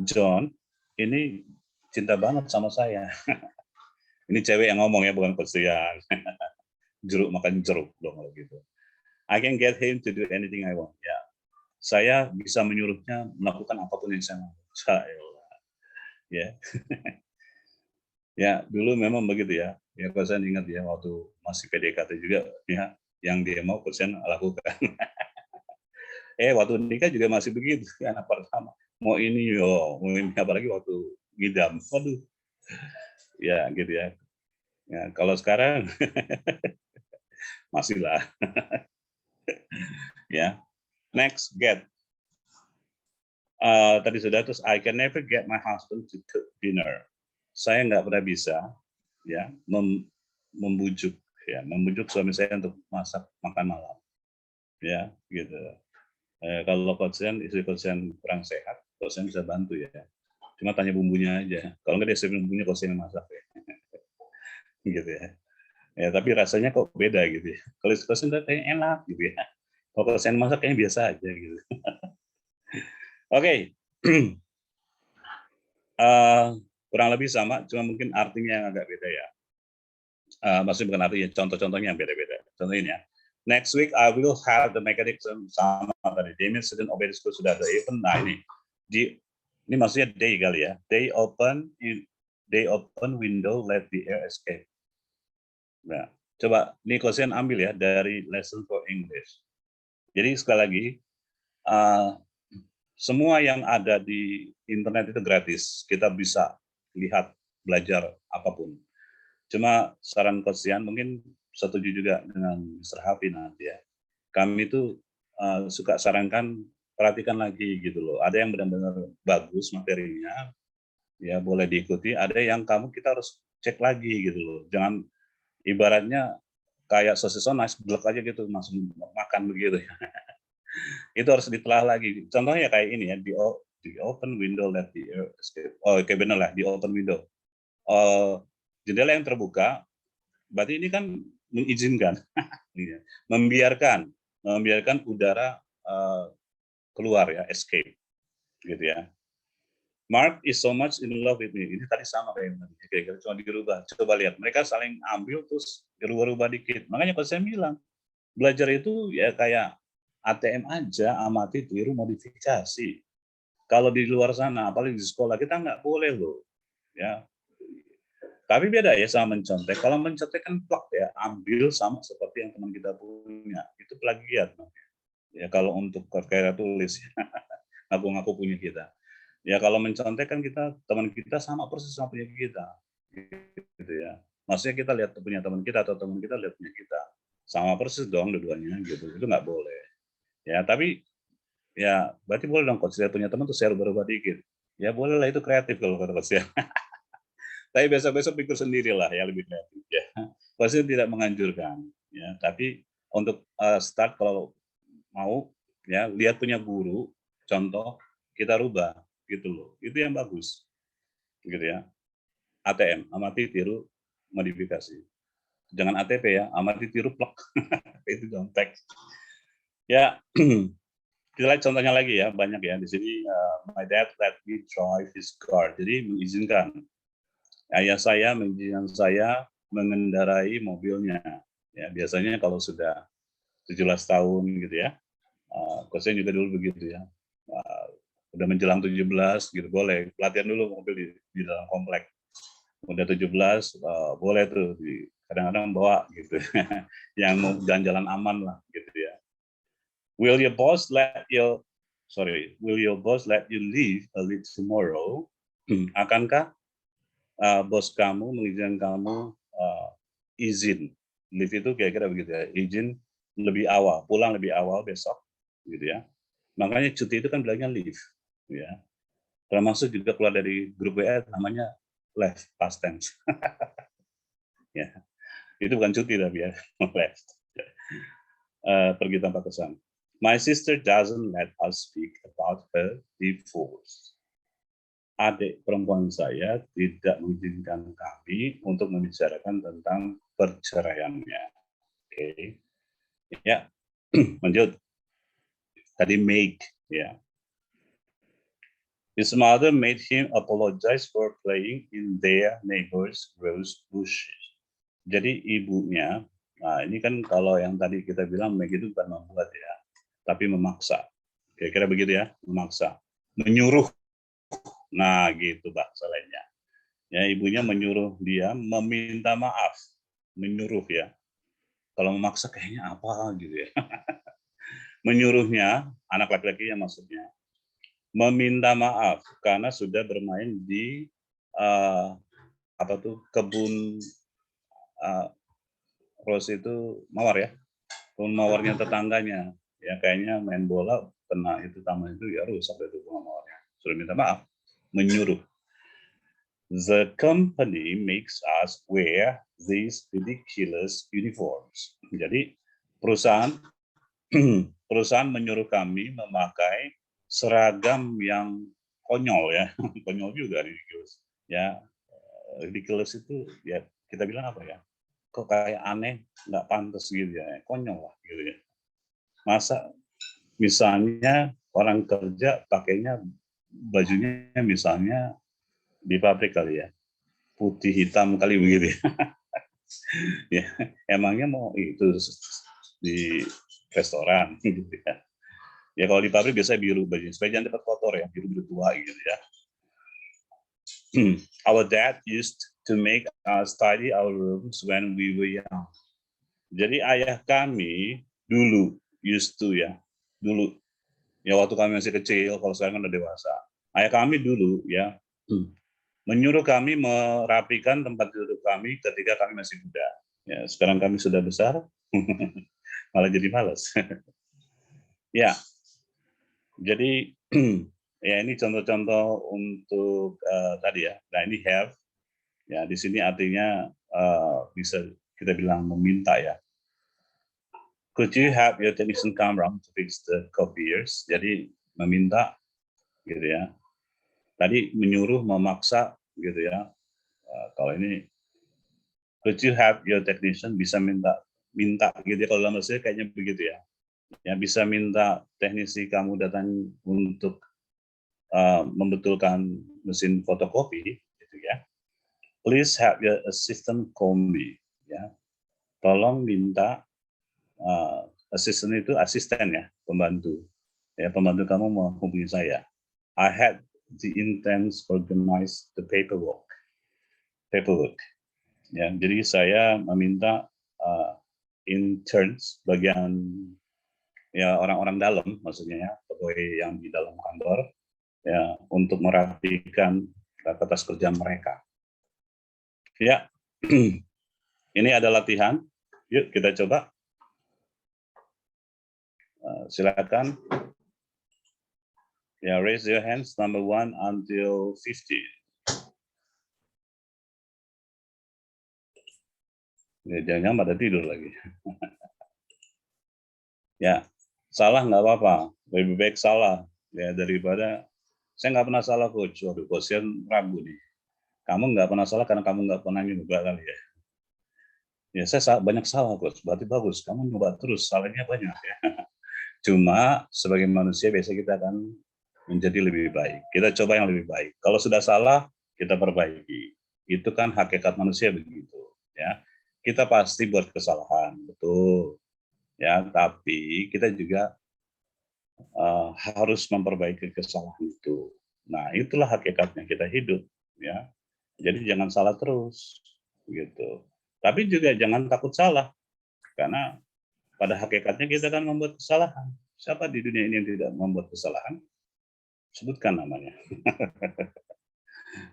John ini cinta banget sama saya. Ini cewek yang ngomong ya, bukan coach yang jeruk makan jeruk dong kalau gitu. I can get him to do anything I want. Ya, saya bisa menyuruhnya melakukan apapun yang saya mau. Ya, ya dulu memang begitu ya. Ya, kalau saya ingat ya waktu masih PDKT juga ya, yang dia mau persen lakukan. Waktu nikah juga masih begitu, anak pertama. Mau ini, mau ini, apalagi waktu ngidam. Waduh, ya gitu ya. Ya, kalau sekarang masih lah. Ya, next get. Tadi sudah terus I can never get my husband to cook dinner. Saya nggak pernah bisa ya membujuk suami saya untuk masak makan malam. Ya, gitu. Kalau koncian istri koncian kurang sehat, koncian bisa bantu ya. Cuma tanya bumbunya aja. Kalau nggak dia siapin bumbunya, koncian masak ya. Gitu ya. Ya, tapi rasanya kok beda gitu ya. Kalau koncian kayaknya enak gitu ya. Kalau koncian masak kayaknya biasa aja gitu. Oke. Kurang lebih sama, cuma mungkin artinya yang agak beda ya. Maksudnya bukan artinya, contoh-contohnya yang beda-beda. Contohnya, next week I will have the mechanism sama tadi. Damien student obey the school sudah ada event. Nah ini maksudnya day kali ya. They open window, let the air escape. Nah, coba ini kalian ambil ya dari lesson for English. Jadi sekali lagi, semua yang ada di internet itu gratis. Kita bisa lihat, belajar apapun. Cuma saran Coach Ian mungkin setuju juga dengan Mr. Hafi nanti ya. Kami itu suka sarankan perhatikan lagi gitu loh. Ada yang benar-benar bagus materinya, ya boleh diikuti. Ada yang kita harus cek lagi gitu loh. Jangan ibaratnya kayak sosis nice blek aja gitu langsung makan begitu ya. Itu harus ditelah lagi. Contohnya kayak ini ya, di open window let the air escape. Oh, oke benar lah, di open window. Jendela yang terbuka, berarti ini kan mengizinkan, membiarkan udara keluar ya, escape, gitu ya. Mark is so much in love with me. Ini tadi sama kayak tadi, kira-kira cuma dirubah. Coba lihat, mereka saling ambil terus dirubah-rubah dikit. Makanya kalau saya bilang, belajar itu ya kayak ATM aja, amati, tiru, modifikasi. Kalau di luar sana, apalagi di sekolah, kita nggak boleh loh. Ya, tapi beda ya sama mencontek. Kalau mencontek kan plak ya, ambil sama seperti yang teman kita punya. Itu plagiat. Ya kalau untuk karya tulis, ngaku-ngaku punya kita. Ya kalau mencontek kan teman kita sama persis sama punya kita. Gitu ya. Maksudnya kita lihat punya teman kita atau teman kita lihat punya kita. Sama persis dong dua-duanya gitu. Itu nggak boleh. Ya tapi ya berarti boleh dong coach punya teman tuh share berubah dikit. Ya boleh lah itu kreatif kalau kata coach ya. Tapi besok-besok pikir sendirilah ya lebih kreatif ya. Pasti tidak menganjurkan ya, tapi untuk start kalau mau ya lihat punya guru, contoh kita rubah gitu loh. Itu yang bagus. Gitu ya. ATM, amati tiru modifikasi. Jangan ATP ya, amati tiru plek. Itu contek. Ya, kita lihat contohnya lagi ya, banyak ya di sini. My dad let me drive his car. Jadi mengizinkan ayah saya mengizinkan saya mengendarai mobilnya. Ya, biasanya kalau sudah 17 tahun gitu ya, kosen juga dulu begitu ya, udah menjelang 17 gitu boleh pelatihan dulu mobil di dalam komplek. Udah 17 boleh tuh kadang-kadang bawa gitu, yang mau jalan-jalan aman lah gitu ya. Will your boss let you leave early tomorrow? Akankah bos kamu mengizinkan kamu izin, leave itu kira-kira begitu ya, izin lebih awal, pulang lebih awal besok, gitu ya. Makanya cuti itu kan bilangnya leave, ya. Termasuk juga keluar dari grup WA namanya left past tense. Ya, itu bukan cuti tapi ya, left. Pergi tanpa kesan. My sister doesn't let us speak about her divorce. Adik perempuan saya tidak mengizinkan kami untuk membicarakan tentang perceraiannya. Oke, ya, lanjut. Tadi make, ya. His mother made him apologize for playing in their neighbor's rose bushes. Jadi ibunya, nah ini kan kalau yang tadi kita bilang make itu bukan membuat ya, tapi memaksa. Kira-kira begitu ya, memaksa, menyuruh. Nah, gitu bahasa lainnya. Ya, ibunya menyuruh dia meminta maaf, menyuruh ya. Kalau memaksa kayaknya apa gitu ya. Menyuruhnya, anak laki-laki yang maksudnya, meminta maaf karena sudah bermain di kebun rose itu mawar ya, kebun mawarnya tetangganya. Ya kayaknya main bola kena itu taman itu ya rusak itu bunga mawarnya. Sudah minta maaf, menyuruh. The company makes us wear these ridiculous uniforms. Jadi perusahaan menyuruh kami memakai seragam yang konyol ya, konyol juga ridiculous. Ya, ridiculous itu ya kita bilang apa ya? Kok kayak aneh, nggak pantas gitu ya, konyol lah gitu ya. Masa misalnya orang kerja pakainya bajunya misalnya di pabrik kali ya, putih hitam kali begitu ya. Ya, emangnya mau itu di restoran gitu ya. Ya kalau di pabrik biasanya biru bajunya, supaya jangan dapat kotor ya, biru tua gitu ya. Our dad used to make us tidy our rooms when we were young. Jadi ayah kami dulu used to ya, dulu ya waktu kami masih kecil, kalau sekarang kan udah dewasa. Ayah kami dulu ya menyuruh kami merapikan tempat tidur kami ketika kami masih muda. Ya, sekarang kami sudah besar, malah jadi malas. Ya, jadi ya ini contoh-contoh untuk tadi ya. Nah ini have, ya di sini artinya bisa kita bilang meminta ya. Could you have your technician come around to fix the copiers? Jadi meminta, gitu ya. Tadi menyuruh, memaksa, gitu ya. Kalau ini, could you have your technician, bisa minta gitu ya. Kalau dalam bahasa kayaknya begitu ya. Ya bisa minta teknisi kamu datang untuk membetulkan mesin fotokopi, gitu ya. Please have your assistant call me. Ya, tolong minta assistant itu asisten ya, pembantu. Ya, pembantu kamu menghubungi saya. I had the intents organize the paperwork. Ya, jadi saya meminta interns, bagian ya orang-orang dalam, maksudnya ya, pegawai yang di dalam kantor, ya, untuk merapikan kertas kerja mereka. Ya, ini ada latihan. Yuk kita coba. Silakan. Ya, raise your hands number 1 until 50. Ya, jangan pada tidur lagi. Ya, salah nggak apa-apa. Lebih baik salah ya daripada saya nggak pernah salah coach. Waduh, coachnya ragu nih. Kamu nggak pernah salah karena kamu nggak pernah nyoba kali ya. Ya, saya banyak salah coach. Berarti bagus. Kamu nyoba terus, salahnya banyak ya. Cuma sebagai manusia biasa kita akan menjadi lebih baik. Kita coba yang lebih baik. Kalau sudah salah, kita perbaiki. Itu kan hakikat manusia begitu. Ya, kita pasti buat kesalahan, betul. Ya, tapi kita juga harus memperbaiki kesalahan itu. Nah, itulah hakikatnya kita hidup. Ya, jadi jangan salah terus, gitu. Tapi juga jangan takut salah, karena pada hakikatnya kita kan membuat kesalahan. Siapa di dunia ini yang tidak membuat kesalahan? Sebutkan namanya.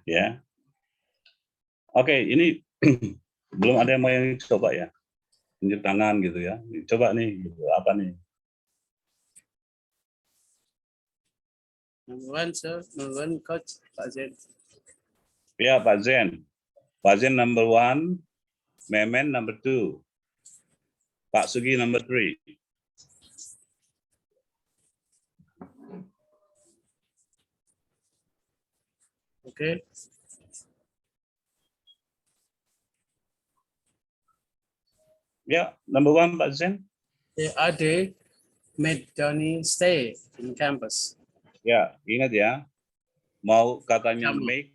Ya. Oke, ini belum ada yang mau yang coba ya. Tunjuk tangan gitu ya. Coba nih, gitu. Apa nih? Number one, sir. Number one, coach. Pak Zain. Ya, Pak Zen. Pak Zen number 1, Memen number 2, Pak Sugi number 3. Okay. Ya, number 1 Pak Zen. The other made Johnny stay in campus. Ya, ingat ya. Mau katanya Sama. make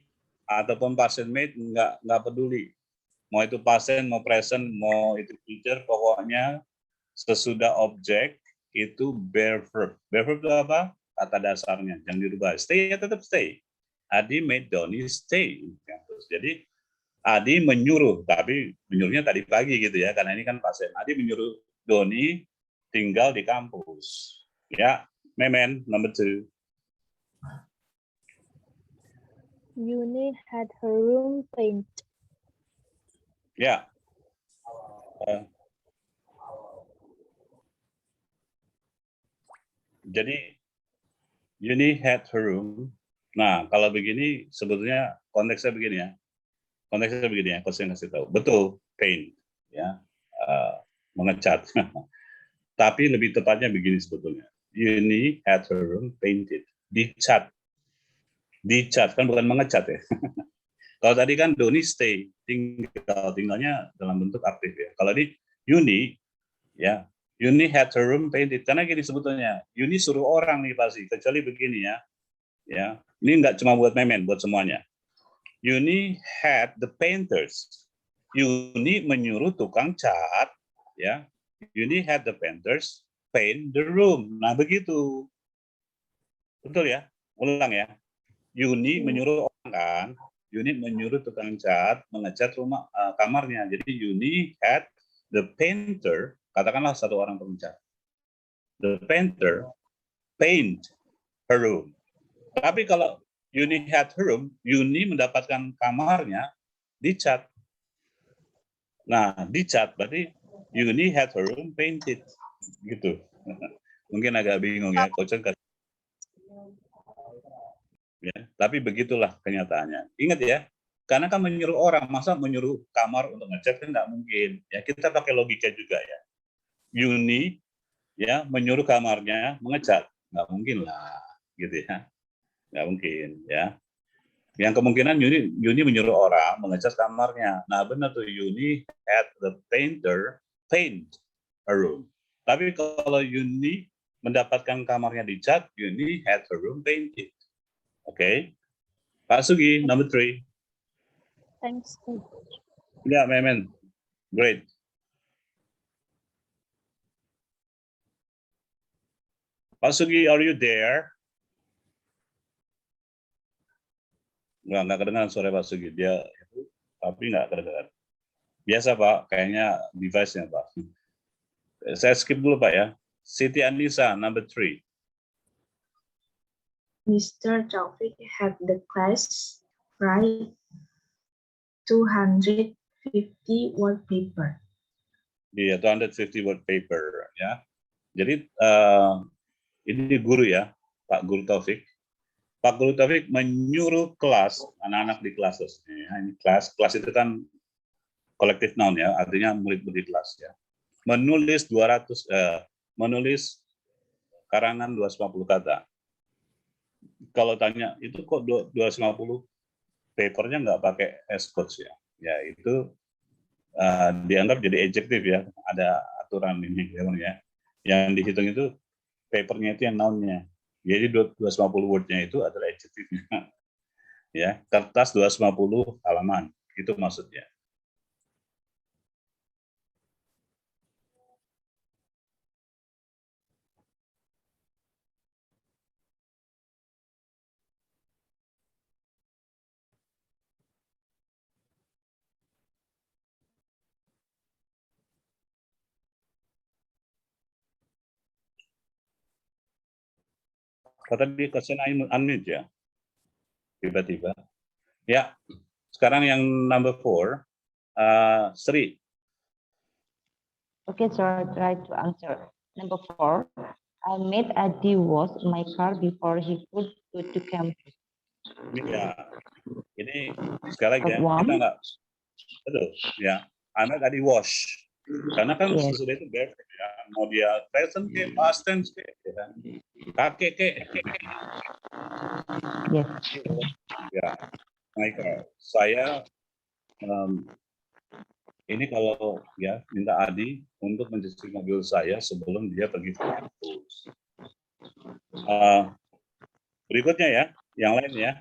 ataupun present made nggak peduli. Mau itu present, mau present, mau itu future, pokoknya sesudah objek itu bear verb. Bear verb itu apa? Kata dasarnya, jangan dirubah. Stay ya tetap stay. Adi made Doni stay in campus. Jadi Adi menyuruh, tapi menyuruhnya tadi pagi gitu ya, karena ini kan pasien. Adi menyuruh Doni tinggal di kampus. Ya, Memen, number 2. Yuni had her room painted. Ya. Jadi, Yuni had her room. Nah, kalau begini sebetulnya konteksnya begini ya. Konteksnya begini ya, coach yang kasih tahu. Betul, paint, ya, mengecat. Tapi lebih tepatnya begini sebetulnya. Yuni had her room painted, dicat, kan bukan mengecat ya. Kalau tadi kan Doni stay, tinggalnya dalam bentuk aktif ya. Kalau di Yuni, ya, Yuni had her room painted. Karena gini sebetulnya, Yuni suruh orang nih pasti, kecuali begini ya. Ya, ini nggak cuma buat Memen, buat semuanya. Yuni had the painters. Yuni menyuruh tukang cat, ya. Yuni had the painters paint the room. Nah, begitu. Betul ya? Ulang ya. Yuni menyuruh orang kan, Yuni menyuruh tukang cat mengecat rumah kamarnya. Jadi Yuni had the painter, katakanlah satu orang pengecat. The painter paint her room. Tapi kalau Yuni had her room, Yuni mendapatkan kamarnya dicat. Nah, dicat berarti Yuni had her room painted. Gitu. Mungkin agak bingung ya, Coach. Ya, tapi begitulah kenyataannya. Ingat ya, karena kan menyuruh orang, masa menyuruh kamar untuk ngecat kan nggak mungkin. Ya, kita pakai logika juga ya. Yuni ya menyuruh kamarnya mengecat, nggak mungkin lah, gitu ya. Nggak mungkin ya. Yang kemungkinan Yuni menyuruh orang mengecat kamarnya. Nah benar tuh, Yuni had the painter paint a room. Tapi kalau Yuni mendapatkan kamarnya dicat, Yuni had her room painted. Oke. Pak Sugi, number 3. Thanks. Ya, Memen. Great. Pak Sugi, are you there? Nggak kedengaran suara Pak Sugi. Dia tapi nggak kedengaran. Biasa Pak, kayaknya device-nya Pak. Saya skip dulu Pak ya. Siti Anissa, number 3. Mr. Taufik had the class write 250 word paper. Iya, 250 word paper ya. Jadi ini guru ya, Pak Guru Taufik. Pak Guru Taufik menyuruh kelas, anak-anak di kelas. Ya, ini kelas itu kan kolektif noun ya, artinya murid-murid kelas ya. Menulis menulis karangan 250 kata. Kalau tanya itu kok 250 papernya nggak pakai S coach ya? Ya itu dianggap jadi adjektif ya. Ada aturan ini ya. Yang dihitung itu papernya itu yang noun-nya. Jadi 250 word-nya itu adalah adjektifnya. Ya, kertas 250 halaman. Itu maksudnya. Kata dia kesen unmute ya. Tiba-tiba. Ya, sekarang yang number 4, Sri. Okay, so I'll try to answer. Number 4, I met Adi wash my car before he could go to campus. Ya, ini sekali lagi ya, Part one. kita nggak, betul, ya. I met Adi wash. Karena kan Yes. sesudah itu verb ya, mau dia present ke, past tense ke, ya kan? Kakek ke, Yes. ya. My car. Saya ini kalau ya minta Adi untuk mencuci mobil saya sebelum dia pergi ke kampus. Berikutnya ya, yang lain ya.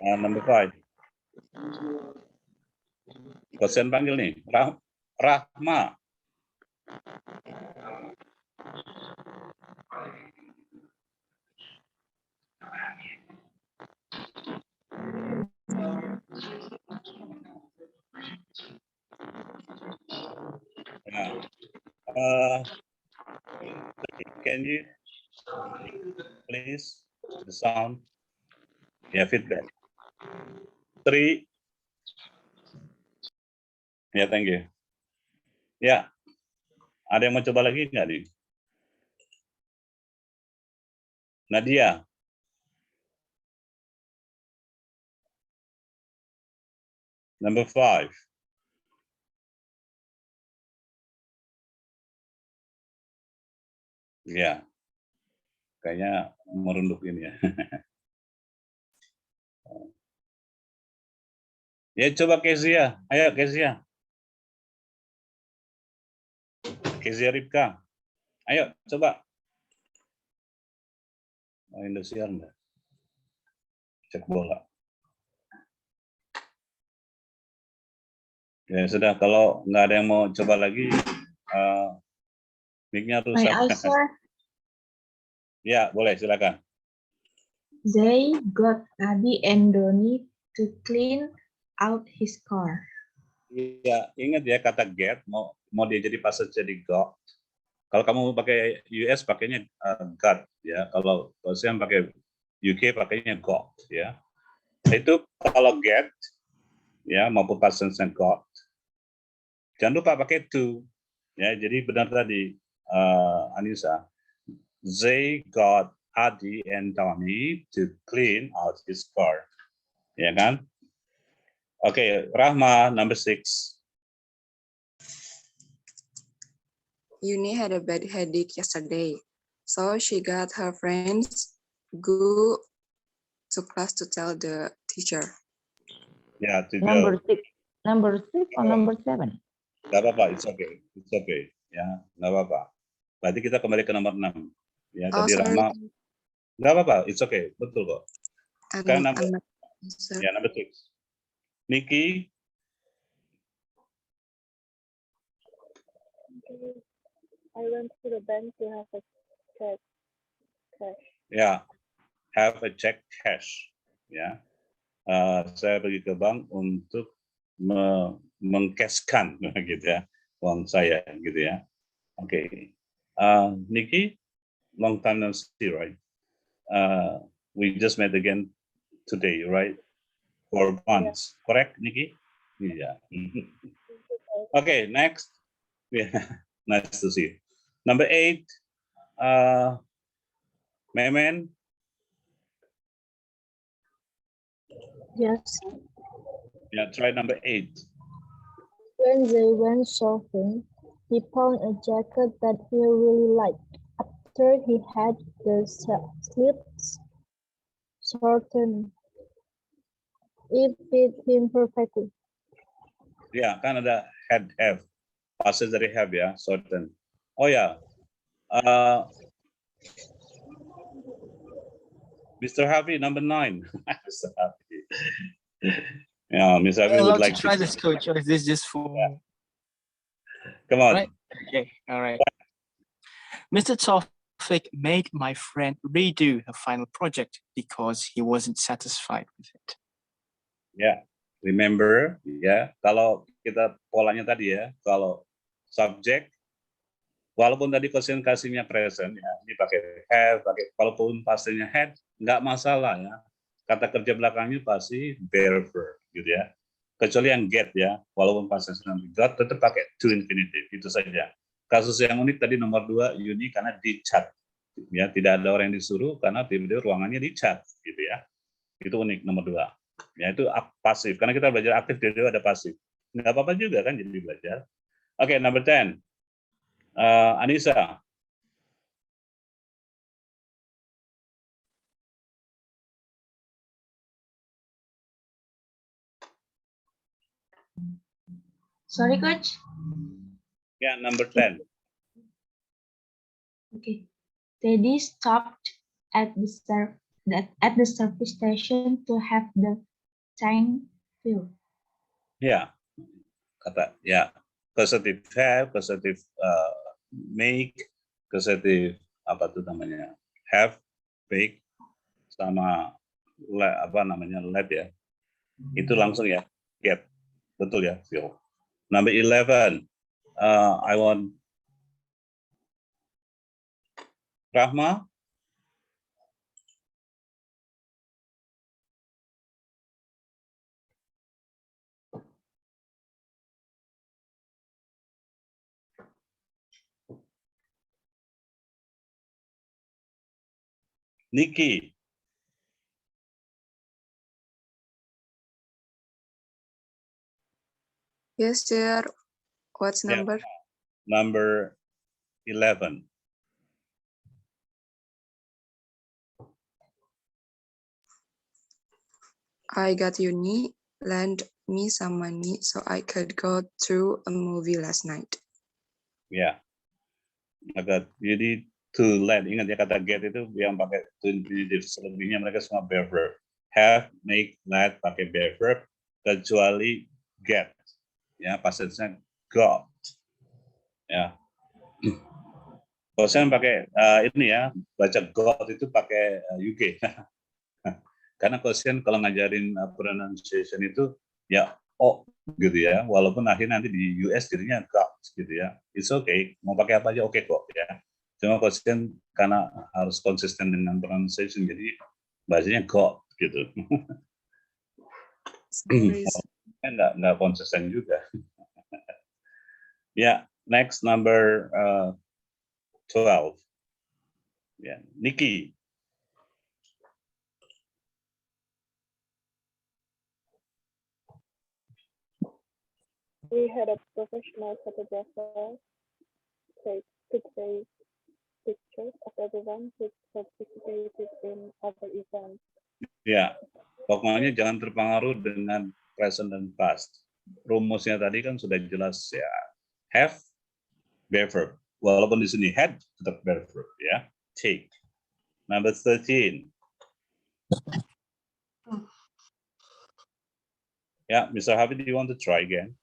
Number 5. Kosen panggil nih, Rahma. Can you please the sound? Ya, feedback. 3. Ya, thank you. Ya, ada yang mau coba lagi nggak nih? Nadia. Number 5. Ya, kayaknya merunduk ini ya. Ya, coba Kezia. Ayo, Kezia. Kezia Ripka. Ayo, coba. Indosiar enggak? Cek bola. Ya sudah, kalau nggak ada yang mau coba lagi, mic-nya My rusak. answer, Ya, boleh, silakan. they got Adi and Doni to clean out his car. Ya, ingat ya kata get, mau dia jadi passage jadi got. Kalau kamu pakai US pakainya got ya. Kalau yang pakai UK pakainya got ya. Itu kalau get ya maupun passage got. Jangan lupa pakai to ya. Jadi benar tadi Anissa. They got Adi and Tony to clean out his car. Ya kan? Oke, Rahma number 6. Uni had a bad headache yesterday, so she got her friends go to class to tell the teacher. Ya, to Number go. 6. Number 6 or number 7? Gak apa-apa, it's okay. It's okay. Ya, gak apa-apa. Berarti kita kembali ke nomor 6. Ya, Oh, tadi sorry. Rahma. Gak apa-apa, it's okay. Betul kok. Sekarang I'm number, not answer. ya, number 6. Nikki, I went to the bank to have a check cash. ya, have a check cash. Ya, saya pergi ke bank untuk mengcashkan gitu ya, uang saya gitu ya. Oke. Nikki, long time no see, right? We just met again today, right? For months, correct, Nikki? Yeah. Okay, next. Yeah, nice to see you. Number 8, Memen. Yes. Yeah, try number 8. When they went shopping, he found a jacket that he really liked. After he had the sleeves shortened, it fit him perfectly. Ya, kan ada have. Passes dari have ya, certain. Oh ya, Mr. Harvey, number 9. Mr. Harvey. Yeah, Mr. Harvey I'd would love like to try this, coach, or is this just for... Come on. Right. Okay, all right. Mr. Tawfik made my friend redo the final project because he wasn't satisfied with it. Ya, remember ya, kalau kita polanya tadi ya, kalau subject, walaupun tadi konsentrasinya present ya, ini pakai have, walaupun pastinya had, nggak masalah ya. Kata kerja belakangnya pasti bear verb gitu ya. Kecuali yang get ya, walaupun pastinya got, tetap pakai to infinitive, itu saja. Kasus yang unik tadi nomor 2, Uni karena di chat ya tidak ada orang yang disuruh karena tiba-tiba ruangannya dicat gitu ya. Itu unik nomor 2. Ya itu pasif karena kita belajar aktif tiba-tiba ada pasif. Nggak apa-apa juga kan jadi belajar. Oke, number 10. Anissa. Sorry, Coach. Ya, number 10. Okay. Teddy stopped at the service station to have the tank filled. Ya, kata ya causative have, causative make, causative apa tuh namanya have, make, sama apa namanya let ya. Itu langsung ya get, betul ya fill. Number 11. I want Rahma. Nikki. Yes, dear. What's Yeah. number? Number 11. I got uni, lend me some money so I could go to a movie last night. Ya. Agak jadi to let, ingat ya kata get itu yang pakai to infinitive, selebihnya mereka semua bear verb. Have, make, let pakai bear verb kecuali get. Ya, passage-nya got. Ya. Kosen pakai ini ya, baca got itu pakai UK. Karena kosen kalau ngajarin pronunciation itu ya oh gitu ya, walaupun akhirnya nanti di US jadinya got gitu ya. It's okay, mau pakai apa aja oke kok ya. Cuma kosen karena harus konsisten dengan pronunciation jadi bahasanya got gitu. Nggak konsisten juga. Ya, next number 12. Ya, Nikki. We had a professional photographer could take pictures of everyone who participated in our event. Ya, pokoknya jangan terpengaruh dengan present dan past. Rumusnya tadi kan sudah jelas ya. Have, bear verb. Walaupun di sini had tetap bear verb ya. Take. Number 13. Ya, Mr. Habib, do you want to try again?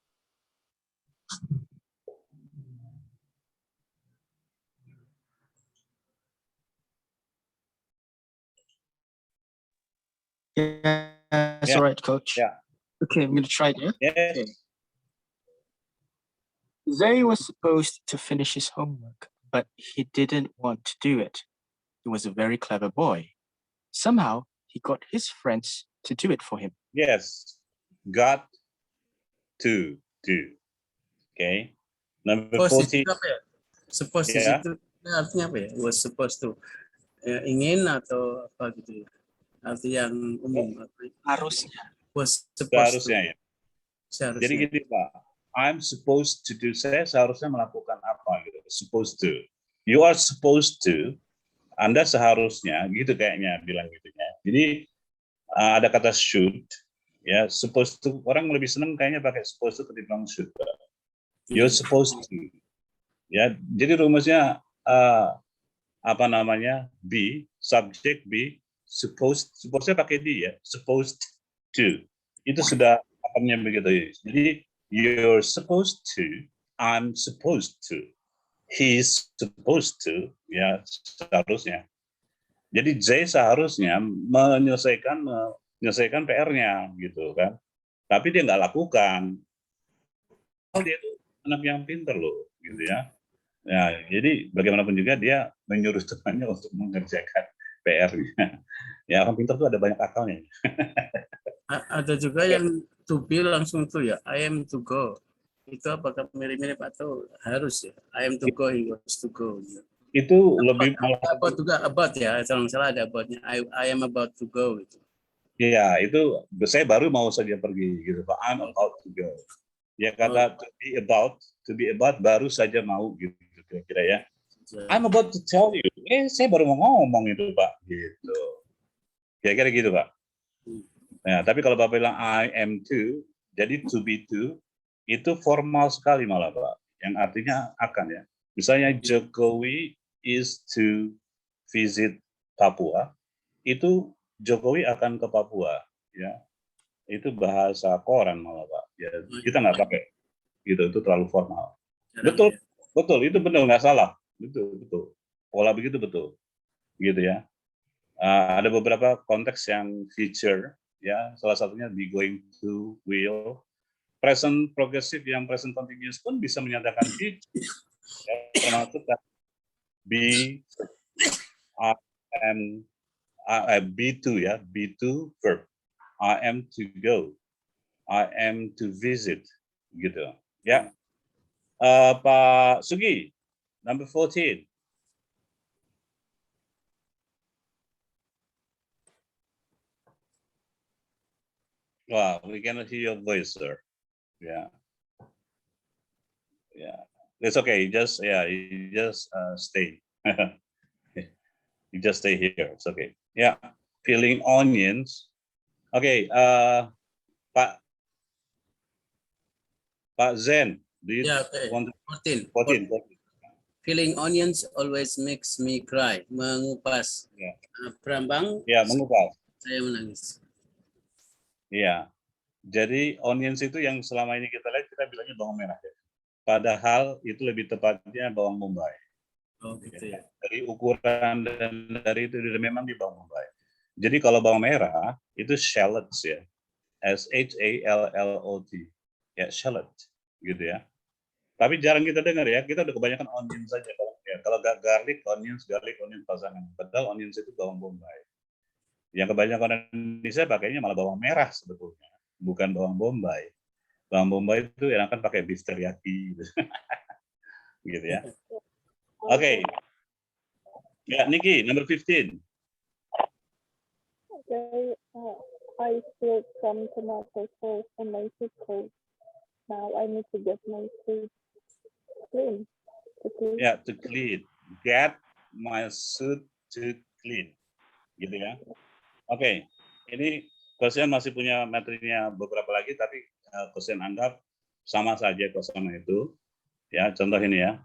Yeah, that's Yeah. all right, Coach. Yeah. Okay, I'm gonna try it. Yeah? Yes. Okay. Zay was supposed to finish his homework, but he didn't want to do it. He was a very clever boy. Somehow, he got his friends to do it for him. Yes. Got to do. Okay. Number Supposed 14. itu apa ya? Supposed Ya. itu artinya apa ya? Was supposed to. Ya, ingin atau apa gitu ya? Arti yang umum. Harusnya. Was supposed to. Seharusnya ya. Seharusnya. Jadi gini Pak, I'm supposed to do, saya seharusnya melakukan apa gitu, supposed to. You are supposed to, Anda seharusnya, gitu kayaknya bilang gitu ya. Jadi ada kata should, ya supposed to, orang lebih senang kayaknya pakai supposed to ketimbang should. You're supposed to. Ya, jadi rumusnya apa namanya, be, subject be, supposed-nya pakai di ya, supposed to. Itu sudah apanya begitu. Jadi you're supposed to, I'm supposed to, he's supposed to, ya seharusnya. Jadi J seharusnya menyelesaikan PR-nya gitu kan. Tapi dia nggak lakukan. Dia itu anak yang pintar loh, gitu ya. Ya, jadi bagaimanapun juga dia menyuruh temannya untuk mengerjakan PR-nya. Ya, orang pintar tuh ada banyak akalnya. Ada juga yang to be langsung tuh ya. I am to go. Itu apakah mirip-mirip atau harus ya? I am to go, he was to go. Itu lebih malah About juga about ya, kalau nggak salah ada aboutnya. I am about to go itu. ya itu saya baru mau saja pergi gitu Pak. I'm about to go. Ya kata to be about baru saja mau gitu kira-kira ya. I'm about to tell you. Saya baru mau ngomong itu Pak gitu. Kira-kira gitu Pak. Nah, tapi kalau Bapak bilang I am to, jadi to be to itu formal sekali malah Pak. Yang artinya akan ya. Misalnya Jokowi is to visit Papua, itu Jokowi akan ke Papua, ya. Itu bahasa koran malah Pak. Ya, kita nggak pakai gitu, itu terlalu formal. Betul, betul, itu benar nggak salah, betul. Pola begitu betul, gitu ya. Ada beberapa konteks yang future, ya. Salah satunya be going to, will. Present progressive yang present continuous pun bisa menyatakan future, ya, termasuk be, am, be to ya, be to verb. I am to go. I am to visit, gitu. Ya, Pak Sugi, number 14. Wow, we cannot hear your voice, sir. Yeah, it's okay. Just you just stay. You just stay here. It's okay. Yeah, peeling onions. Okay, Pak Zen, do you want to 14? Peeling onions always makes me cry. Mengupas berambang. Ya, mengupas. Saya menangis. Iya. Jadi onions itu yang selama ini kita lihat kita bilangnya bawang merah ya. Padahal itu lebih tepatnya bawang bombay. Oh gitu ya. Dari ukuran dan dari itu memang di bawang bombay. Jadi kalau bawang merah itu shallots ya. SHALLOT. Ya, shallot gitu ya. Tapi jarang kita dengar ya. Kita udah kebanyakan onions saja kalau garlic onions pasangan. Padahal onions itu bawang bombay. Yang kebanyakan Indonesia pakainya malah bawang merah sebetulnya, bukan bawang bombay. Bawang bombay itu enakan pakai beef teriyaki, gitu ya. Oke. Ya, Nikki, number 15. Okay, I spilled some tomato sauce on my soup coat. Now I need to get my suit clean. Ya, to clean. Get my suit to clean. Gitu ya. Oke, ini question masih punya materinya beberapa lagi, tapi question anggap sama saja question itu. Ya, contoh ini ya.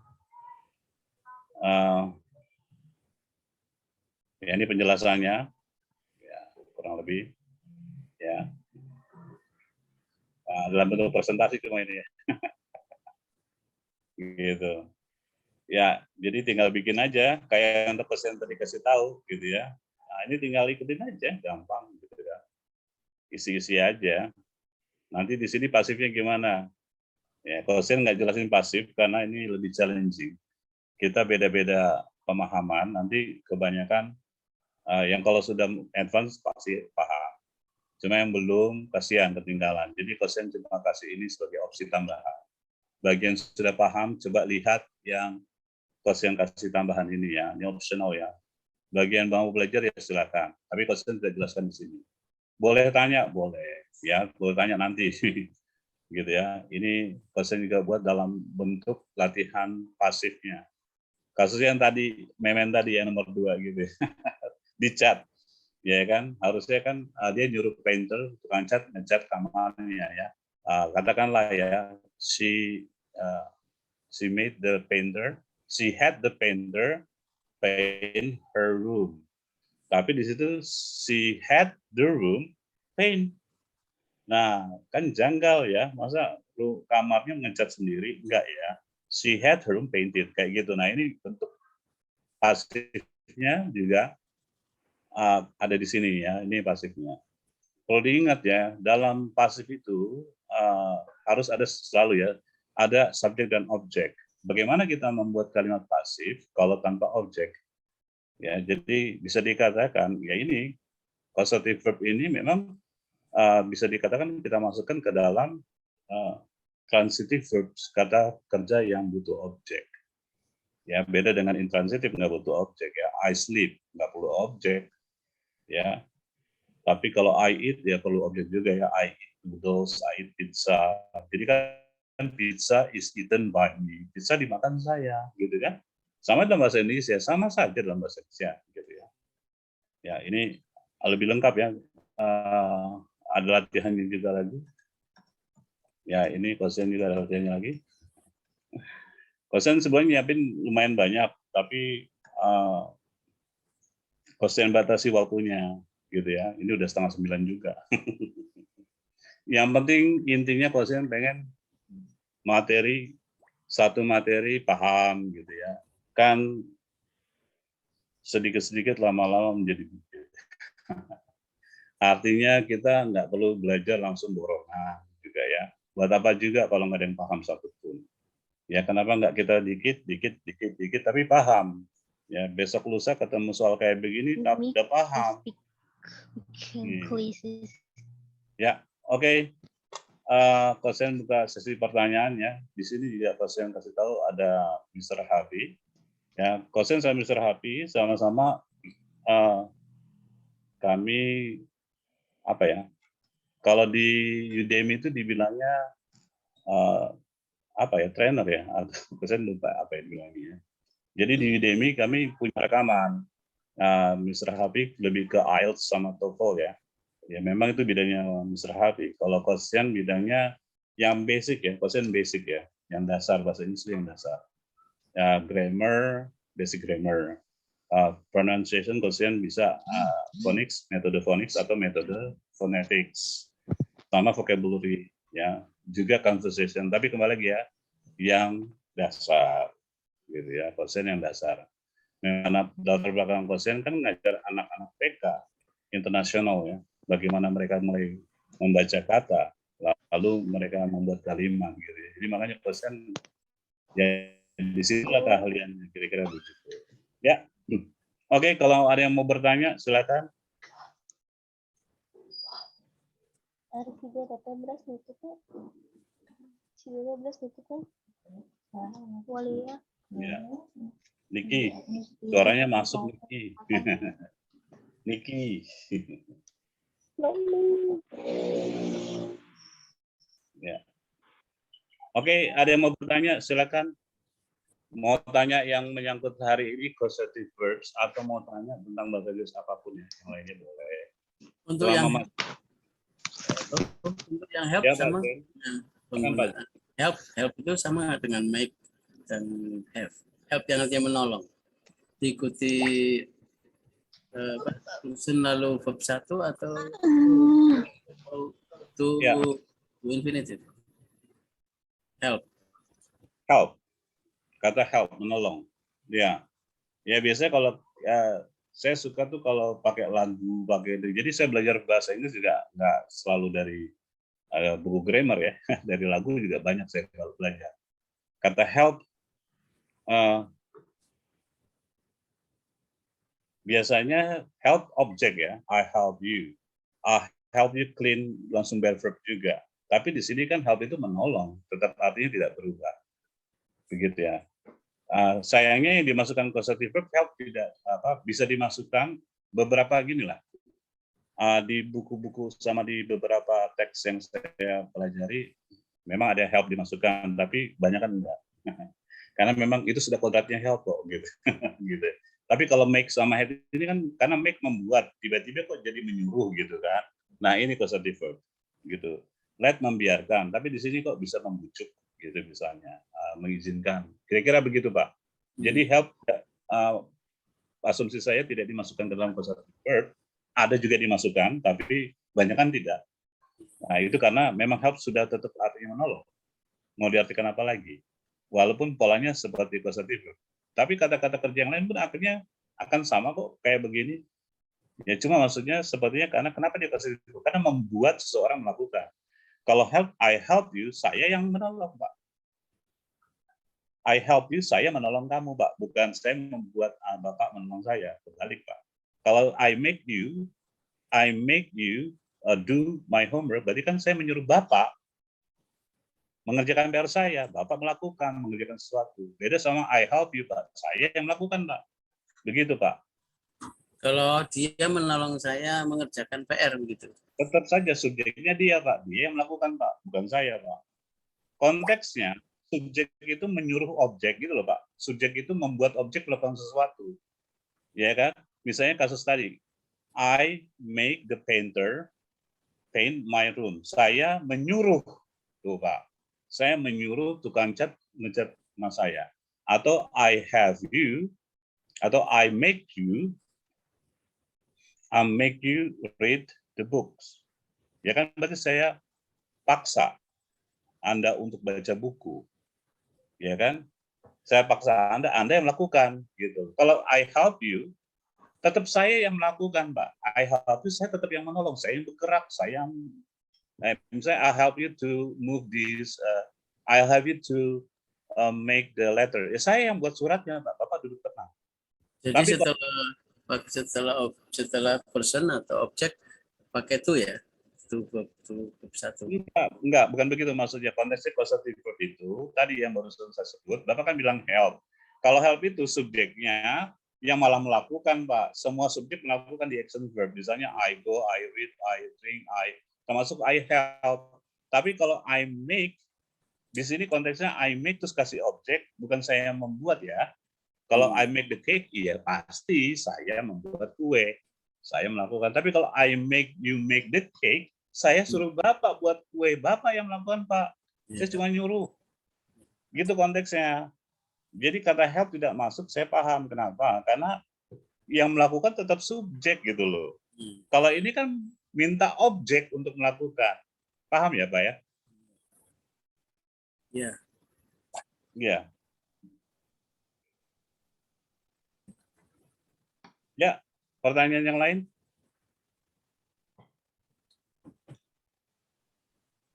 Ya, ini penjelasannya. Ya, kurang lebih. Ya. Dalam bentuk presentasi cuma ini ya. Gitu. Ya, jadi tinggal bikin aja kayak yang question tadi kasih tahu gitu ya. Nah, ini tinggal ikutin aja, gampang gitu ya. Isi-isi aja. Nanti di sini pasifnya gimana? Ya, question nggak jelasin pasif karena ini lebih challenging. Kita beda-beda pemahaman, nanti kebanyakan yang kalau sudah advance pasti paham. Cuma yang belum, kasihan ketinggalan. Jadi question cuma kasih ini sebagai opsi tambahan. Bagian sudah paham, coba lihat yang question kasih tambahan ini ya, ini optional ya. Bagian mau belajar ya silakan. Tapi question sudah jelaskan di sini. Boleh tanya, boleh ya, boleh tanya nanti. Gitu ya. Ini question juga buat dalam bentuk latihan pasifnya. Kasus yang tadi, memen tadi yang nomor 2 gitu. Di chat. Ya kan, harusnya kan dia nyuruh painter, tukang cat, ngecat kamarnya ya. Katakanlah ya, she made the painter, she had the painter paint her room. Tapi di situ she had the room paint. Nah, kan janggal ya, masa lu kamarnya ngecat sendiri? Enggak ya. She had her room painted, kayak gitu. Nah, ini bentuk pasifnya juga ada di sini ya, ini pasifnya. Kalau diingat ya, dalam pasif itu harus ada selalu ya, ada subjek dan objek. Bagaimana kita membuat kalimat pasif kalau tanpa objek? Ya, jadi bisa dikatakan ya ini causative verb ini memang bisa dikatakan kita masukkan ke dalam transitive verbs, kata kerja yang butuh objek. Ya, beda dengan intransitif, nggak butuh objek ya. I sleep, nggak perlu objek. Ya, tapi kalau I eat, ya perlu objek juga ya. I eat noodles, I eat pizza. Jadi kan pizza is eaten by me. Pizza dimakan saya, gitu kan. Sama dalam bahasa Indonesia, sama saja dalam bahasa Indonesia, gitu ya. Ya, ini lebih lengkap ya. Ada latihannya juga lagi. Ya, ini question juga ada latihannya lagi. Question sebenarnya nyiapin lumayan banyak, tapi question batasi waktunya, gitu ya. Ini udah 8:30 juga. Yang penting intinya question pengen satu materi paham, gitu ya. Kan sedikit-sedikit lama-lama menjadi bukit. Artinya kita nggak perlu belajar langsung borongan juga ya. Buat apa juga kalau nggak ada yang paham satupun. Ya kenapa nggak kita dikit, tapi paham. Ya besok lusa ketemu soal kayak begini, udah paham. Ya, oke. Kosen buka sesi pertanyaan ya. Di sini juga Kosen kasih tahu ada Mr. Happy. Ya, Kosen sama Mr. Happy sama-sama kami apa ya? Kalau di Udemy itu dibilangnya apa ya, trainer ya? Kosen lupa apa yang bilangnya. Jadi di Udemy kami punya rekaman. Mr. Happy lebih ke IELTS sama TOEFL ya. Ya memang itu bidangnya Mr. Happy. Kalau Kosen bidangnya yang basic ya, Kosen basic ya, yang dasar bahasa Inggris yang dasar. Ya, grammar, basic grammar. Pronunciation Kosen bisa phonics, metode phonics atau metode phonetics. Sama vocabulary ya, juga conversation. Tapi kembali lagi ya, yang dasar gitu ya, Kosen yang dasar. Karena latar belakang Kosen kan ngajar anak-anak TK internasional ya, bagaimana mereka mulai membaca kata, lalu mereka membuat kalimat gitu. Jadi makanya Kosen ya di situlah keahliannya kira-kira begitu. Ya, oke, kalau ada yang mau bertanya silakan. Ya. Niki, suaranya masuk Niki. Niki. Ya. Oke, ada yang mau bertanya silakan. Mau tanya yang menyangkut hari ini causative verbs atau mau tanya tentang bahasa Inggris apapun ya, yang lainnya boleh. Untuk yang help Ya, sama Pak. penggunaan help itu sama dengan make dan have. Help yang artinya menolong. Diikuti susun lalu verb 1 atau to infinitive. Help. Kata help, menolong. Ya. Ya biasanya kalau saya suka tuh kalau pakai lagu, pakai itu. Jadi saya belajar bahasa Inggris juga nggak selalu dari buku grammar ya. Dari lagu juga banyak saya kalau belajar. Kata help biasanya help objek ya. I help you. I help you clean, langsung bear verb juga. Tapi di sini kan help itu menolong, tetap artinya tidak berubah. Begitu ya. Sayangnya yang dimasukkan causative verb help tidak bisa dimasukkan beberapa gini lah. Di buku-buku sama di beberapa teks yang saya pelajari memang ada help dimasukkan, tapi banyak kan enggak. Karena memang itu sudah kodratnya help kok gitu. Gitu. Tapi kalau make sama have ini kan karena make membuat, tiba-tiba kok jadi menyuruh gitu kan. Nah, ini causative verb gitu. Let membiarkan, tapi di sini kok bisa membujuk gitu misalnya, mengizinkan. Kira-kira begitu, Pak. Jadi help asumsi saya tidak dimasukkan ke dalam causative verb, ada juga dimasukkan, tapi banyak kan tidak. Nah, itu karena memang help sudah tetap artinya menolong. Mau diartikan apa lagi? Walaupun polanya seperti causative verb. Tapi kata-kata kerja yang lain pun akhirnya akan sama kok kayak begini. Ya cuma maksudnya sepertinya karena kenapa dia causative verb? Karena membuat seseorang melakukan. Kalau help, I help you, saya yang menolong, Pak. I help you, saya menolong kamu, Pak. Bukan saya membuat Bapak menolong saya. Berbalik, Pak. Kalau I make you do my homework, berarti kan saya menyuruh Bapak mengerjakan PR saya, Bapak melakukan, mengerjakan sesuatu. Beda sama I help you, Pak. Saya yang melakukan, Pak. Begitu, Pak. Kalau dia menolong saya mengerjakan PR begitu. Tetap saja subjeknya dia, Pak. Dia yang melakukan, Pak. Bukan saya, Pak. Konteksnya, subjek itu menyuruh objek gitu loh, Pak. Subjek itu membuat objek melakukan sesuatu. Ya kan? Misalnya kasus tadi. I make the painter paint my room. Saya menyuruh, tuh Pak. Saya menyuruh tukang cat ngecat rumah saya. Atau I have you, atau I make you read the books. Ya kan berarti saya paksa Anda untuk baca buku. Ya kan? Saya paksa Anda yang melakukan gitu. Kalau I help you, tetap saya yang melakukan, Pak. I help you, saya tetap yang menolong, saya yang bergerak, saya yang misalnya I help you to move this, I help you to make the letter. Ya, saya yang buat suratnya, Pak. Bapak duduk tenang. Jadi Tapi setelah person atau objek pakai to ya, to satu. enggak, bukan begitu maksudnya. Konteksnya positive verb itu tadi yang baru saya sebut. Bapak kan bilang help. Kalau help itu subjeknya yang malah melakukan, Pak. Semua subjek melakukan di action verb. Misalnya I go, I read, I drink, termasuk I help. Tapi kalau I make, di sini konteksnya I make terus kasih objek, bukan saya yang membuat ya. Kalau I make the cake, iya pasti saya membuat kue. Saya melakukan. Tapi kalau I make you make the cake, saya suruh Bapak buat kue. Bapak yang melakukan, Pak. Saya cuma nyuruh. Gitu konteksnya. Jadi kata help tidak masuk, saya paham kenapa. Karena yang melakukan tetap subjek gitu loh. Kalau ini kan minta objek untuk melakukan. Paham ya, Pak ya? Iya. Iya. Ya, pertanyaan yang lain?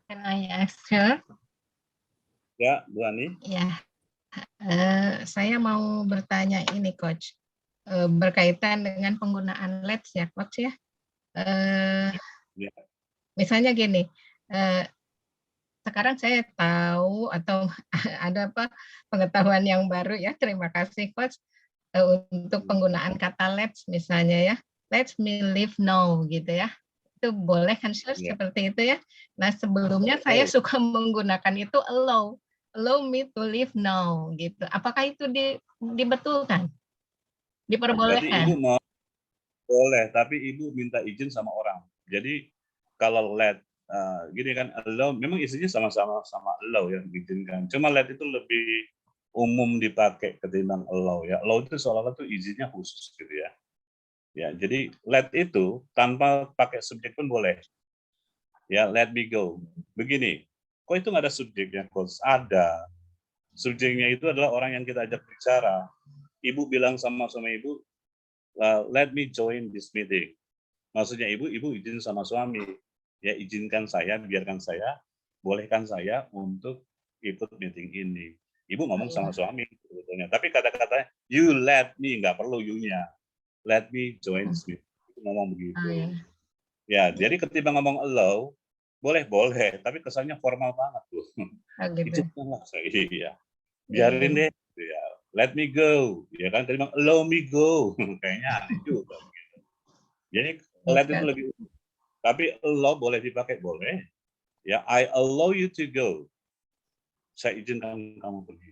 Can I ask her? Ya, Bu Ani. Ya, saya mau bertanya ini, Coach. Berkaitan dengan penggunaan let's ya, Coach ya. Ya. Misalnya gini, sekarang saya tahu atau ada pengetahuan yang baru ya. Terima kasih, Coach, untuk penggunaan kata let's misalnya ya. Let me live now gitu ya. Itu boleh kan, seperti itu ya. Nah, sebelumnya saya suka menggunakan itu allow me to live now gitu. Apakah itu dibetulkan? Diperbolehkan? Jadi Ibu mau boleh, tapi Ibu minta izin sama orang. Jadi kalau let gini kan allow, memang isinya sama-sama allow ya, diizinkan. Cuma let itu lebih umum dipakai ketimbang allow ya. Allow itu seolah-olah itu izinnya khusus gitu ya. Ya, jadi let itu tanpa pakai subjek pun boleh. Ya, let me go. Begini, kok itu nggak ada subjeknya, Coach? Ada. Subjeknya itu adalah orang yang kita ajak bicara. Ibu bilang sama Ibu, let me join this meeting. Maksudnya Ibu izin sama suami. Ya, izinkan saya, biarkan saya, bolehkan saya untuk ikut meeting ini. Ibu ngomong sama suami sebetulnya. Tapi kata-katanya, you let me, nggak perlu you-nya. Let me join this meeting. Itu ngomong begitu. Ya, jadi ketimbang ngomong allow, boleh, tapi kesannya formal banget tuh. Gitu. Izinkanlah saya, iya. Biarin deh, ya. Let me go, ya kan? Ketimbang allow me go, kayaknya aneh juga. Gitu. Jadi let itu lebih, tapi allow boleh dipakai, boleh. Ya, I allow you to go. Saya izinkan kamu pergi,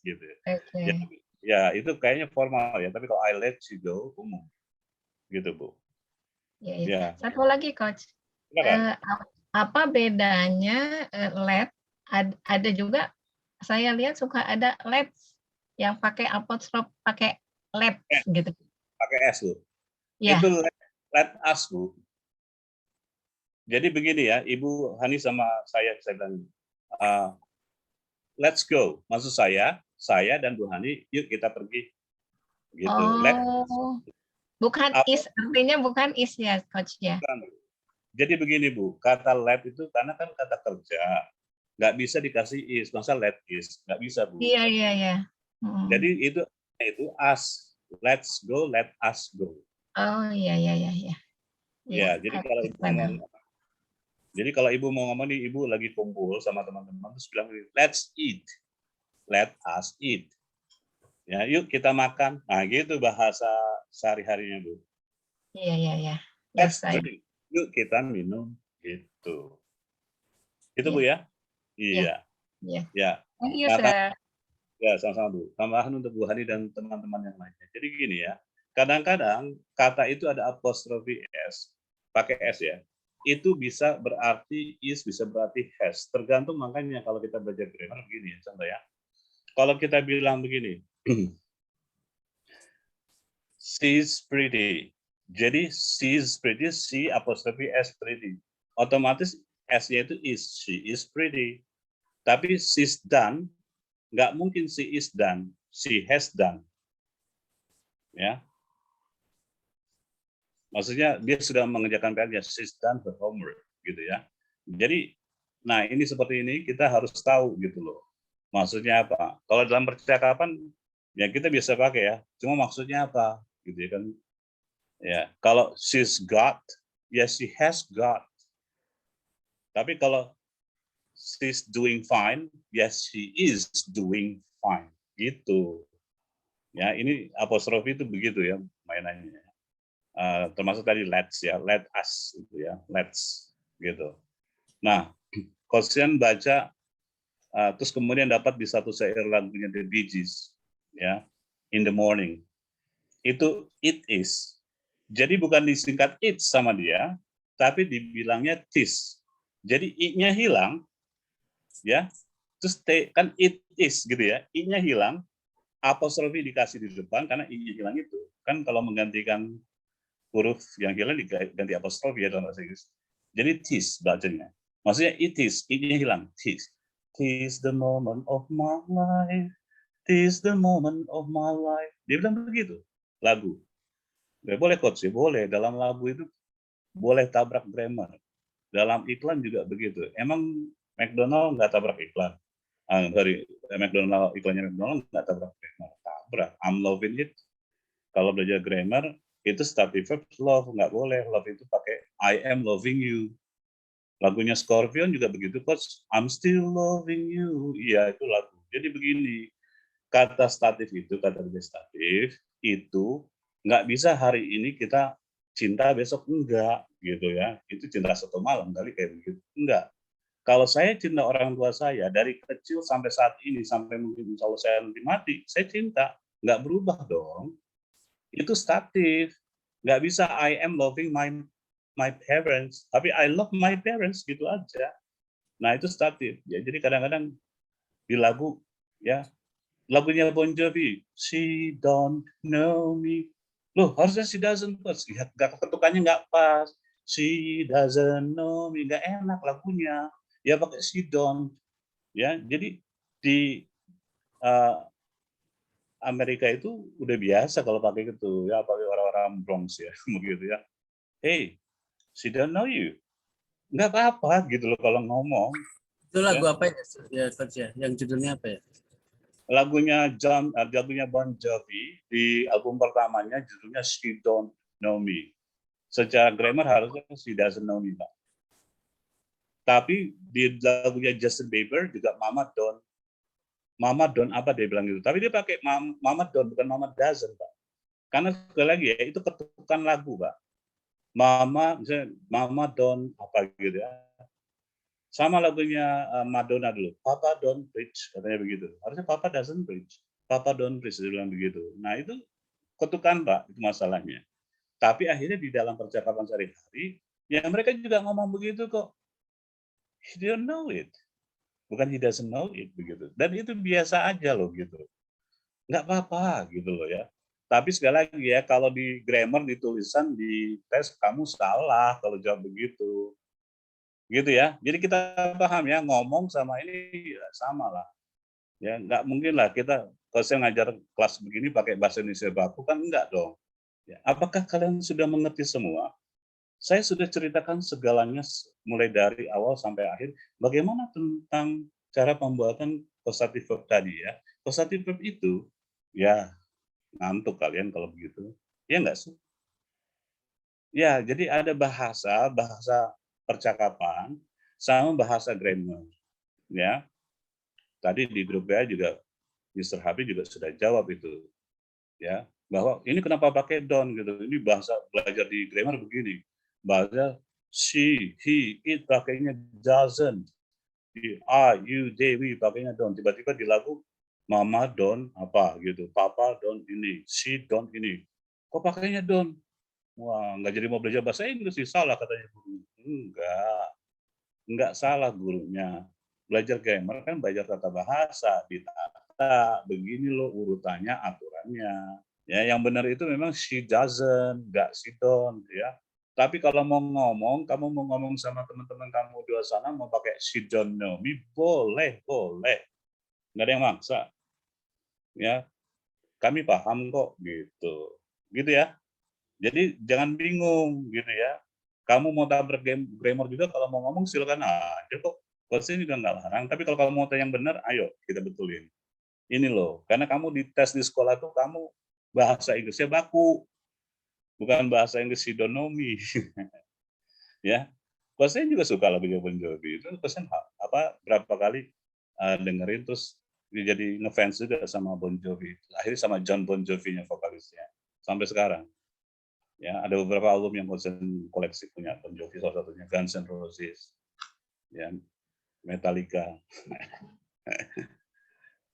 gitu. Okay. Ya, itu kayaknya formal ya. Tapi kalau I let you go, umum, gitu Bu. Ya. Satu lagi, Coach. Apa bedanya let? Ada juga saya lihat suka ada let's yang pakai apostrof, pakai let's gitu. Pakai s Bu. Ya. Itu let us Bu. Jadi begini ya, Ibu Hani sama saya bilang, let's go. Maksud saya dan Bu Hani, yuk kita pergi. Gitu. Oh, bukan is, artinya bukan is ya, Coach ya. Jadi begini Bu, kata let itu karena kan kata kerja, nggak bisa dikasih is, masa let is, nggak bisa Bu. Iya. Jadi itu us, let's go, let us go. Oh iya. Ya, jadi kalau ngomong Jadi kalau ibu mau ngomong nih, ibu lagi kumpul sama teman-teman terus bilang, let's eat, let us eat. Ya, yuk kita makan. Nah, gitu bahasa sehari-harinya, Bu. Iya. Let's Yes, I. drink. Yuk kita minum gitu. Itu Bu Iya. ya? Iya. Ya. Thank you, Nah, sir. ya, sama-sama Bu. Tambahan untuk Bu Hani dan teman-teman yang lainnya. Jadi gini ya, kadang-kadang kata itu ada apostrofi S, pakai S ya. Itu bisa berarti is, bisa berarti has. Tergantung makanya kalau kita belajar grammar begini ya, contoh ya. Kalau kita bilang begini, she's pretty. Jadi she's pretty, she apostrofi S pretty. Otomatis S-nya itu is, she is pretty. Tapi she's done, nggak mungkin she is done, she has done. Ya, maksudnya dia sudah mengerjakan PR-nya, she's done her homework, gitu ya. Jadi, nah ini seperti ini kita harus tahu gitu loh. Maksudnya apa? Kalau dalam percakapan ya kita bisa pakai ya. Cuma maksudnya apa? Gitu ya kan. Ya, kalau she's got, ya she has got. Tapi kalau she's doing fine, yes she is doing fine. Gitu. Ya, ini apostrofi itu begitu ya mainannya. Termasuk tadi let's ya, let us gitu ya, let's gitu. Nah, Kosian baca terus kemudian dapat di satu syair lagunya The Bee Gees ya, in the morning. Itu it is. Jadi bukan disingkat it sama dia, tapi dibilangnya tis. Jadi i-nya hilang ya. Terus kan it is gitu ya. I-nya hilang, apostrofi dikasih di depan karena i-nya hilang itu. Kan kalau menggantikan huruf yang hilang diganti apostrofi ya dalam bahasa Inggris. Jadi tis bacanya. Maksudnya it is, i-nya hilang. Tis. Tis the moment of my life. Tis the moment of my life. Dia bilang begitu. Lagu. Ya, boleh coach ya, boleh. Dalam lagu itu boleh tabrak grammar. Dalam iklan juga begitu. Emang McDonald nggak tabrak iklan? McDonald, iklannya McDonald nggak tabrak grammar. Tabrak. I'm loving it. Kalau belajar grammar, itu starting verb love, nggak boleh. Love itu pakai I am loving you. Lagunya Scorpion juga begitu, coach. I'm still loving you. Iya, itu lagu. Jadi begini, kata statif itu, kata statif itu nggak bisa hari ini kita cinta, besok enggak, gitu ya. Itu cinta satu malam kali kayak begitu. Enggak. Kalau saya cinta orang tua saya, dari kecil sampai saat ini, sampai mungkin insya Allah saya nanti mati, saya cinta. Nggak berubah dong. Itu statif. Nggak bisa I am loving my parents, tapi I love my parents, gitu aja. Nah, itu statif. Ya, jadi kadang-kadang di lagu, ya, lagunya Bon Jovi, she don't know me. Loh, harusnya she doesn't pas. Ya, ketukannya nggak pas. She doesn't know me. Nggak enak lagunya. Ya pakai she don't. Ya, jadi di Amerika itu udah biasa kalau pakai gitu. Ya, pakai orang-orang Bronx ya, begitu ya. Hey, she don't know you. Nggak apa-apa gitu loh kalau ngomong. Itu lagu apa ya, coach ya? Yang judulnya apa ya? Lagunya Bon Jovi di album pertamanya judulnya She Don't Know Me. Secara grammar harusnya She Doesn't Know Me, Pak. Tapi di lagunya Justin Bieber juga Mama Don't apa dia bilang gitu. Tapi dia pakai Mama Don't bukan Mama Doesn't, Pak. Karena sekali lagi ya itu ketukan lagu, Pak. Mama Don't apa gitu ya. Sama lagunya Madonna dulu, Papa Don't Preach, katanya begitu. Harusnya Papa doesn't preach, Papa don't preach, dia bilang begitu. Nah itu ketukan Pak, itu masalahnya. Tapi akhirnya di dalam percakapan sehari-hari, ya mereka juga ngomong begitu kok. He don't know it, bukan he doesn't know it begitu. Dan itu biasa aja loh gitu. Nggak apa-apa gitu loh ya. Tapi sekali lagi ya, kalau di grammar, di tulisan, di tes, kamu salah kalau jawab begitu. Gitu ya. Jadi kita paham ya, ngomong sama ini ya sama lah. Ya, nggak mungkin lah kita kalau saya ngajar kelas begini pakai bahasa Indonesia baku kan enggak dong. Ya, apakah kalian sudah mengerti semua? Saya sudah ceritakan segalanya mulai dari awal sampai akhir. Bagaimana tentang cara pembuatan causative verb tadi ya? Causative verb itu ya ngantuk kalian kalau begitu. Ya enggak sih? Ya, jadi ada bahasa percakapan sama bahasa grammar. Ya, tadi di grup WA juga Mr. Habib juga sudah jawab itu, ya, bahwa ini kenapa pakai don't gitu. Ini bahasa belajar di grammar begini. Bahasa she, he, it pakainya doesn't. Di I, you, they, we pakainya don't. Tiba-tiba di lagu Mama don't apa gitu, Papa don't ini, she don't ini. Kok pakainya don't? Wah, nggak jadi mau belajar bahasa Inggris sih, salah katanya guru. Enggak salah gurunya. Belajar grammar kan belajar tata bahasa, ditata, begini loh urutannya, aturannya. Ya, yang benar itu memang she doesn't, enggak she don't, ya. Tapi kalau mau ngomong, kamu mau ngomong sama teman-teman kamu di luar sana mau pakai she don't know me, boleh, boleh. Nggak ada yang maksa. Ya, kami paham kok gitu. Gitu ya. Jadi jangan bingung gitu ya. Kamu mau tabrak grammar juga kalau mau ngomong silakan aja kok. Coach juga nggak larang. Tapi kalau kamu mau yang benar, ayo kita betulin. Ini loh, karena kamu dites di sekolah tuh kamu bahasa Inggrisnya baku, bukan bahasa Inggris sidonomi. Ya, Coach juga suka lagu Bon Jovi. Itu Coach apa berapa kali dengerin terus jadi ngefans juga sama Bon Jovi. Akhirnya sama John Bon Jovi-nya vokalisnya sampai sekarang. Ya, ada beberapa album yang Kosen koleksi punya Bon Jovi, salah satunya Guns N' Roses, ya, Metallica.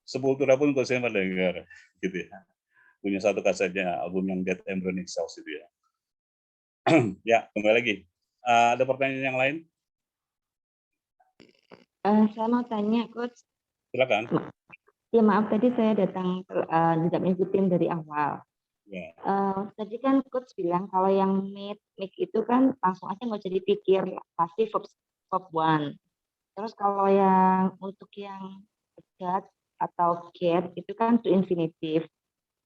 Sepultura pun Kosen mendengar, gitu ya. Punya satu kasetnya album yang Dead Embryonic Cells itu ya. Ya, kembali lagi. Ada pertanyaan yang lain? Saya mau tanya, Coach. Silakan. Ya maaf, tadi saya datang tidak mengikuti dari awal. Ya. Tadi kan Coach bilang kalau yang make itu kan langsung aja nggak jadi pikir, pasti verb one. Terus kalau yang untuk yang got atau get itu kan to infinitive.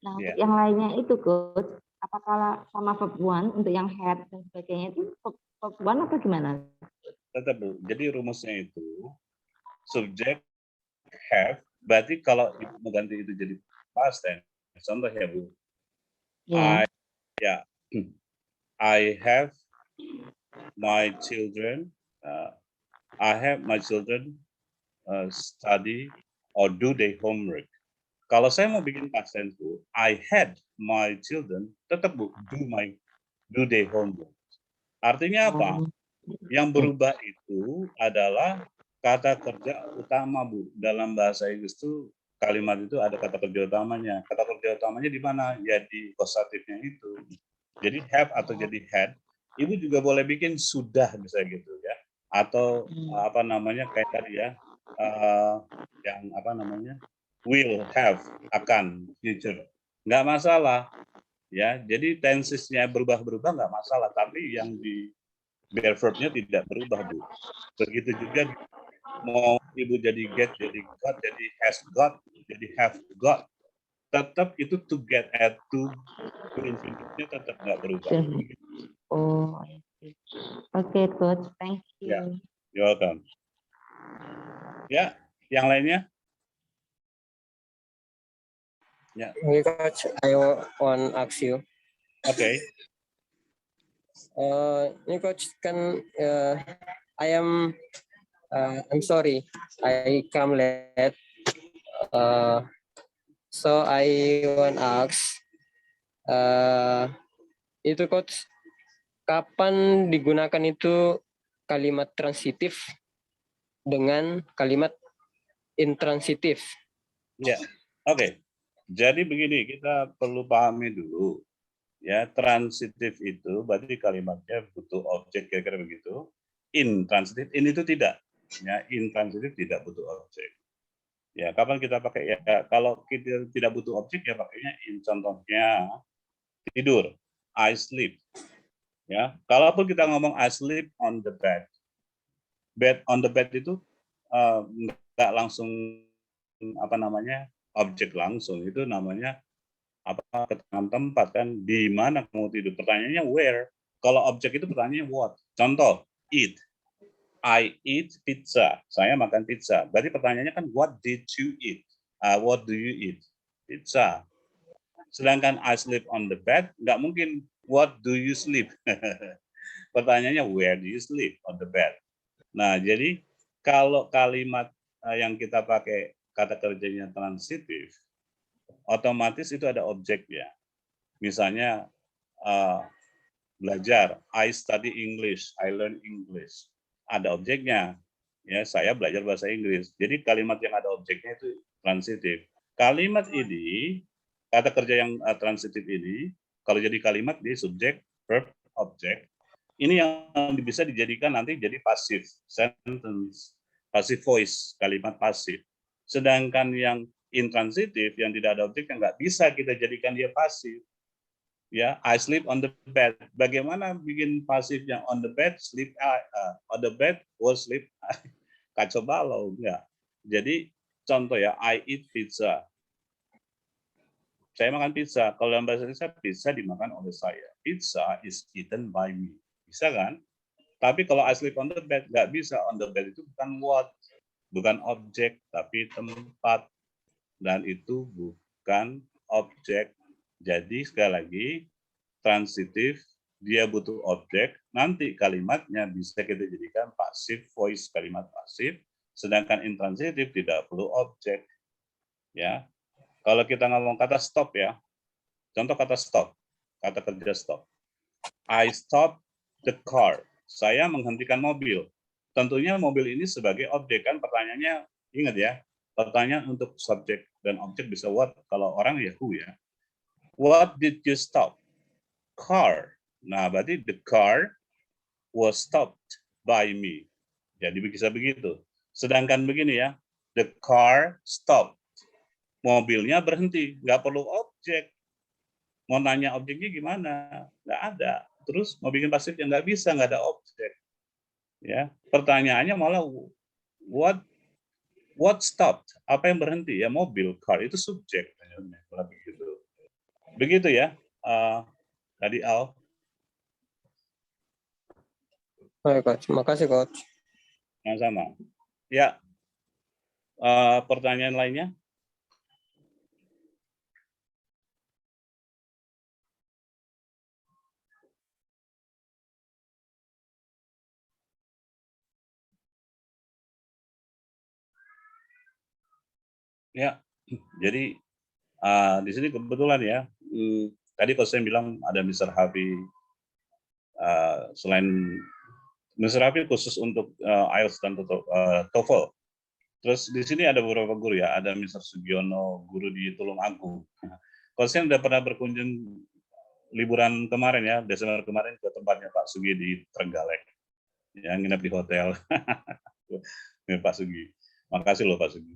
Nah, untuk yang lainnya itu Coach, apakah sama verb one untuk yang had dan sebagainya itu verb one atau gimana? Tetap, jadi rumusnya itu subjek have, berarti kalau mengganti itu jadi past tense, contoh ya Bu. Yeah. I have my children. I have my children study or do their homework. Kalau saya mau bikin past tense Bu, I had my children, tetap Bu, do their homework. Artinya apa? Yang berubah itu adalah kata kerja utama Bu. Dalam bahasa Inggris itu kalimat itu ada kata kerja utamanya. Kata kerja utamanya di mana? Ya di kosatifnya itu. Jadi have atau jadi had. Ibu juga boleh bikin sudah bisa gitu ya. Atau apa namanya kayak tadi ya. Yang apa namanya? Will have, akan, future. Nggak masalah. Ya, jadi tensesnya berubah-berubah nggak masalah. Tapi yang di verb-nya tidak berubah Bu. Begitu juga mau ibu jadi get, jadi got, jadi has got, jadi have got, tetap itu to get at to infinitive-nya tetap nggak berubah. Oh, oke Coach, thank you. Ya, you're welcome. Ya, yang lainnya? Ya. Coach, I want ask you. Oke. Ini Coach kan I'm sorry I come late. So I want ask itu Coach, kapan digunakan itu kalimat transitif dengan kalimat intransitif? Ya, oke. Jadi begini, kita perlu pahami dulu. Ya, transitif itu berarti kalimatnya butuh objek, kira-kira begitu. Intransitif, ini itu tidak. Ya, intransitif tidak butuh objek. Ya, kapan kita pakai ya? Kalau kita tidak butuh objek ya pakainya in. Contohnya tidur, I sleep. Ya, kalaupun kita ngomong I sleep on the bed. Bed on the bed itu nggak langsung apa namanya objek langsung, itu namanya apa keterangan tempat kan, di mana kamu tidur. Pertanyaannya where. Kalau objek itu pertanyaannya what. Contoh, eat. I eat pizza. Saya makan pizza. Berarti pertanyaannya kan what did you eat? What do you eat? Pizza. Sedangkan I sleep on the bed, nggak mungkin what do you sleep? pertanyaannya where do you sleep? On the bed. Nah, jadi kalau kalimat yang kita pakai kata kerjanya transitif, otomatis itu ada objeknya. Misalnya belajar, I study English, I learn English. Ada objeknya. Ya, saya belajar bahasa Inggris. Jadi kalimat yang ada objeknya itu transitif. Kalimat ini, kata kerja yang transitif ini, kalau jadi kalimat dia subjek, verb, objek. Ini yang bisa dijadikan nanti jadi pasif sentence, passive voice, kalimat pasif. Sedangkan yang intransitif yang tidak ada objek yang nggak bisa kita jadikan dia pasif. Ya, I sleep on the bed. Bagaimana bikin pasif yang on the bed, sleep on the bed, was sleep, kacau balau enggak. Jadi contoh ya, I eat pizza. Saya makan pizza. Kalau dalam bahasa Indonesia, pizza dimakan oleh saya. Pizza is eaten by me. Bisa kan? Tapi kalau I sleep on the bed, nggak bisa. On the bed itu bukan what, bukan objek, tapi tempat. Dan itu bukan objek. Jadi sekali lagi, transitif, dia butuh objek, nanti kalimatnya bisa kita jadikan pasif voice, kalimat pasif, sedangkan intransitif tidak perlu objek. Ya. Kalau kita ngomong kata stop ya, contoh kata stop, kata kerja stop. I stop the car. Saya menghentikan mobil. Tentunya mobil ini sebagai objek kan pertanyaannya, ingat ya, pertanyaan untuk subjek dan objek bisa what, kalau orang ya who ya. What did you stop? Car. Nah, berarti the car was stopped by me. Jadi bisa begitu. Sedangkan begini ya, the car stopped. Mobilnya berhenti, nggak perlu objek. Mau nanya objeknya gimana? Nggak ada. Terus mau bikin pasif yang nggak bisa, nggak ada objek. Ya, pertanyaannya malah what stopped? Apa yang berhenti? Ya mobil, car itu subjek. Begitu. Begitu ya. Tadi Al. Baik, Coach. Makasih, Coach. Sama-sama. Ya. Pertanyaan lainnya? Ya, jadi di sini kebetulan ya, tadi Coach Sam bilang ada Mr. Hafi, selain Mr. Hafi khusus untuk IELTS dan TOEFL. Terus di sini ada beberapa guru ya, ada Mr. Sugiono, guru di Tulungagung. Coach Sam udah pernah berkunjung liburan kemarin ya, Desember kemarin ke tempatnya Pak Sugi di Trenggalek, yang nginep di hotel. Pak Sugi, makasih loh Pak Sugi.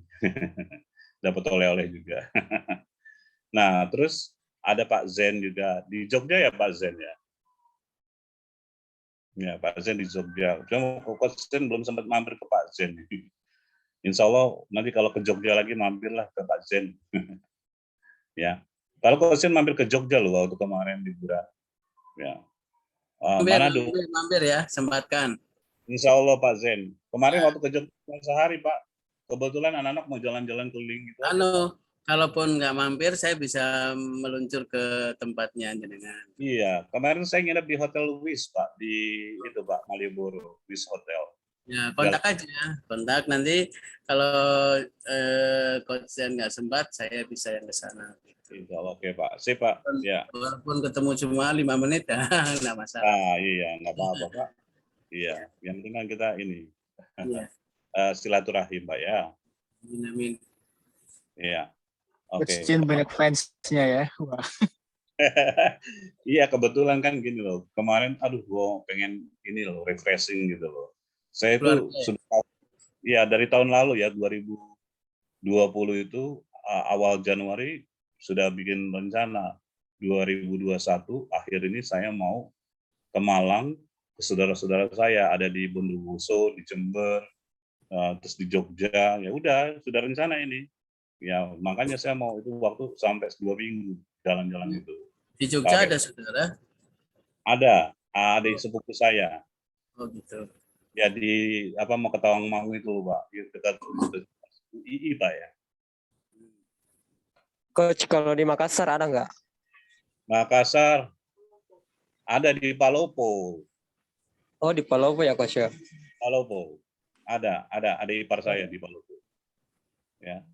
Dapat oleh-oleh juga. Nah, terus ada Pak Zen juga di Jogja ya Pak Zen ya. Ya Pak Zen di Jogja. Cuma Coach Zen belum sempat mampir ke Pak Zen. Insya Allah nanti kalau ke Jogja lagi mampirlah ke Pak Zen. Ya. Kalau Coach Zen mampir ke Jogja loh waktu kemarin liburan. Ya. Mampir ya, sempatkan. Insya Allah Pak Zen. Kemarin waktu ke Jogja sehari Pak. Kebetulan anak-anak mau jalan-jalan keliling gitu. Kalaupun nggak mampir, saya bisa meluncur ke tempatnya jenengan. Iya, kemarin saya nginep di Hotel Wis Pak, di itu Pak, Malioboro, Wis Hotel. Ya, kontak aja, kontak nanti kalau Coach Zen nggak sempat, saya bisa yang ke sana. Oke Pak, sip Pak. Ya. Walaupun ketemu cuma 5 menit ya, nggak masalah. Ah iya, nggak apa-apa Pak. Iya, yang penting kan kita ini. Iya. Silaturahim Pak ya. Amin. Iya. Oke. Coach banyak fansnya ya. Wah. Iya kebetulan kan gini loh. Kemarin aduh gua pengen ini loh refreshing gitu loh. Saya itu sudah ya dari tahun lalu ya 2020 itu awal Januari sudah bikin rencana 2021 akhir ini saya mau ke Malang ke saudara-saudara saya ada di Bondowoso, di Jember, terus di Jogja. Ya udah sudah rencana ini. Ya makanya saya mau itu waktu sampai 2 minggu jalan-jalan itu. Di Jogja ada saudara? Ada sepupu saya. Oh gitu. Ya di apa mau ke Tawangmangu itu Pak, dekat UI Pak ya. Coach, kalau di Makassar ada nggak? Makassar ada di Palopo. Oh, di Palopo ya, Coach ya? Palopo. Ada ipar saya di Palopo. Ya.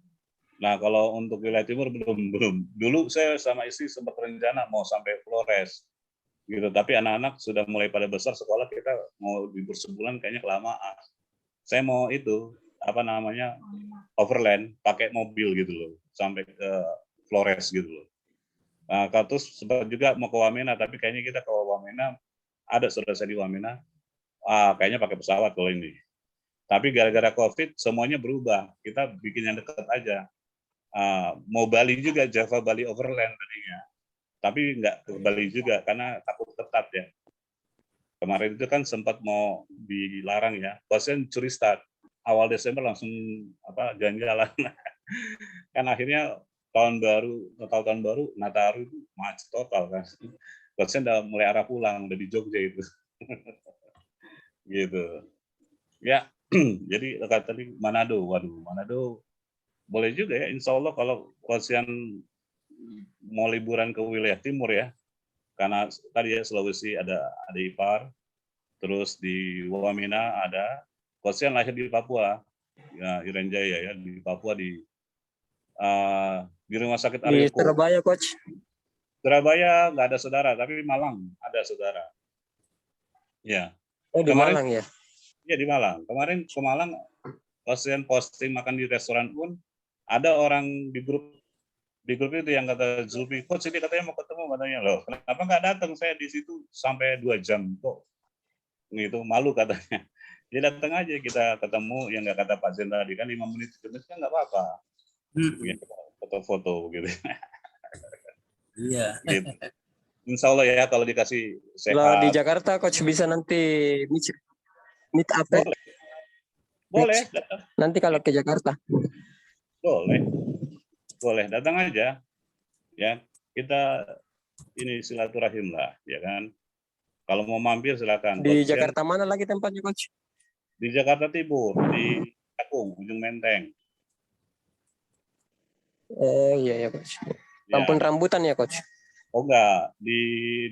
Nah, kalau untuk wilayah timur belum. Dulu saya sama istri sempat rencana mau sampai Flores. Gitu, tapi anak-anak sudah mulai pada besar sekolah, kita mau libur sebulan kayaknya kelamaan. Saya mau itu, apa namanya, overland, pakai mobil gitu loh, sampai ke Flores gitu loh. Nah, terus sempat juga mau ke Wamena, tapi kayaknya kita ke Wamena, ada saudara saya di Wamena, kayaknya pakai pesawat kalau ini. Tapi gara-gara COVID semuanya berubah, kita bikin yang dekat aja. Mau Bali juga, Java Bali Overland tadinya. Tapi nggak ke Bali juga, karena takut ketat ya. Kemarin itu kan sempat mau dilarang ya, pasien curi start. Awal Desember langsung jalan-jalan. Kan akhirnya tahun baru, Nataru itu macet total kan. Pasien udah mulai arah pulang, udah di Jogja itu. Gitu. Ya, jadi kata tadi Manado, waduh, Manado boleh juga ya, insya Allah kalau pasien mau liburan ke wilayah timur ya, karena tadi ya Sulawesi ada ipar, terus di Wamena ada, pasien lahir di Papua, ya Irian Jaya ya, di Papua di rumah sakit Di Aryoko. Surabaya, Coach. Surabaya nggak ada saudara, tapi Malang ada saudara. Ya. Oh, di Kemarin, Malang ya? Iya di Malang. Kemarin ke Malang, pasien posting makan di restoran pun, ada orang di grup itu yang kata Zulfi, Coach ini katanya mau ketemu, katanya loh, kenapa nggak datang, saya di situ sampai 2 jam kok, gitu, malu katanya. Dia datang aja, kita ketemu, yang nggak kata Pak Zen tadi kan 5 menit kan nggak apa-apa, gitu, foto-foto gitu. Iya. Gitu. Insya Allah ya kalau dikasih Kalau di sehat. Jakarta, Coach bisa nanti meet up ya? Boleh. Nanti kalau ke Jakarta. Boleh, datang aja. Ya, kita ini silaturahim lah, ya kan. Kalau mau mampir silakan. Di Jakarta mana lagi tempatnya, Coach? Di Jakarta Timur, di Cakung, Ujung Menteng. Oh iya ya, Coach. Kampung Rambutan ya, Coach? Oh enggak, di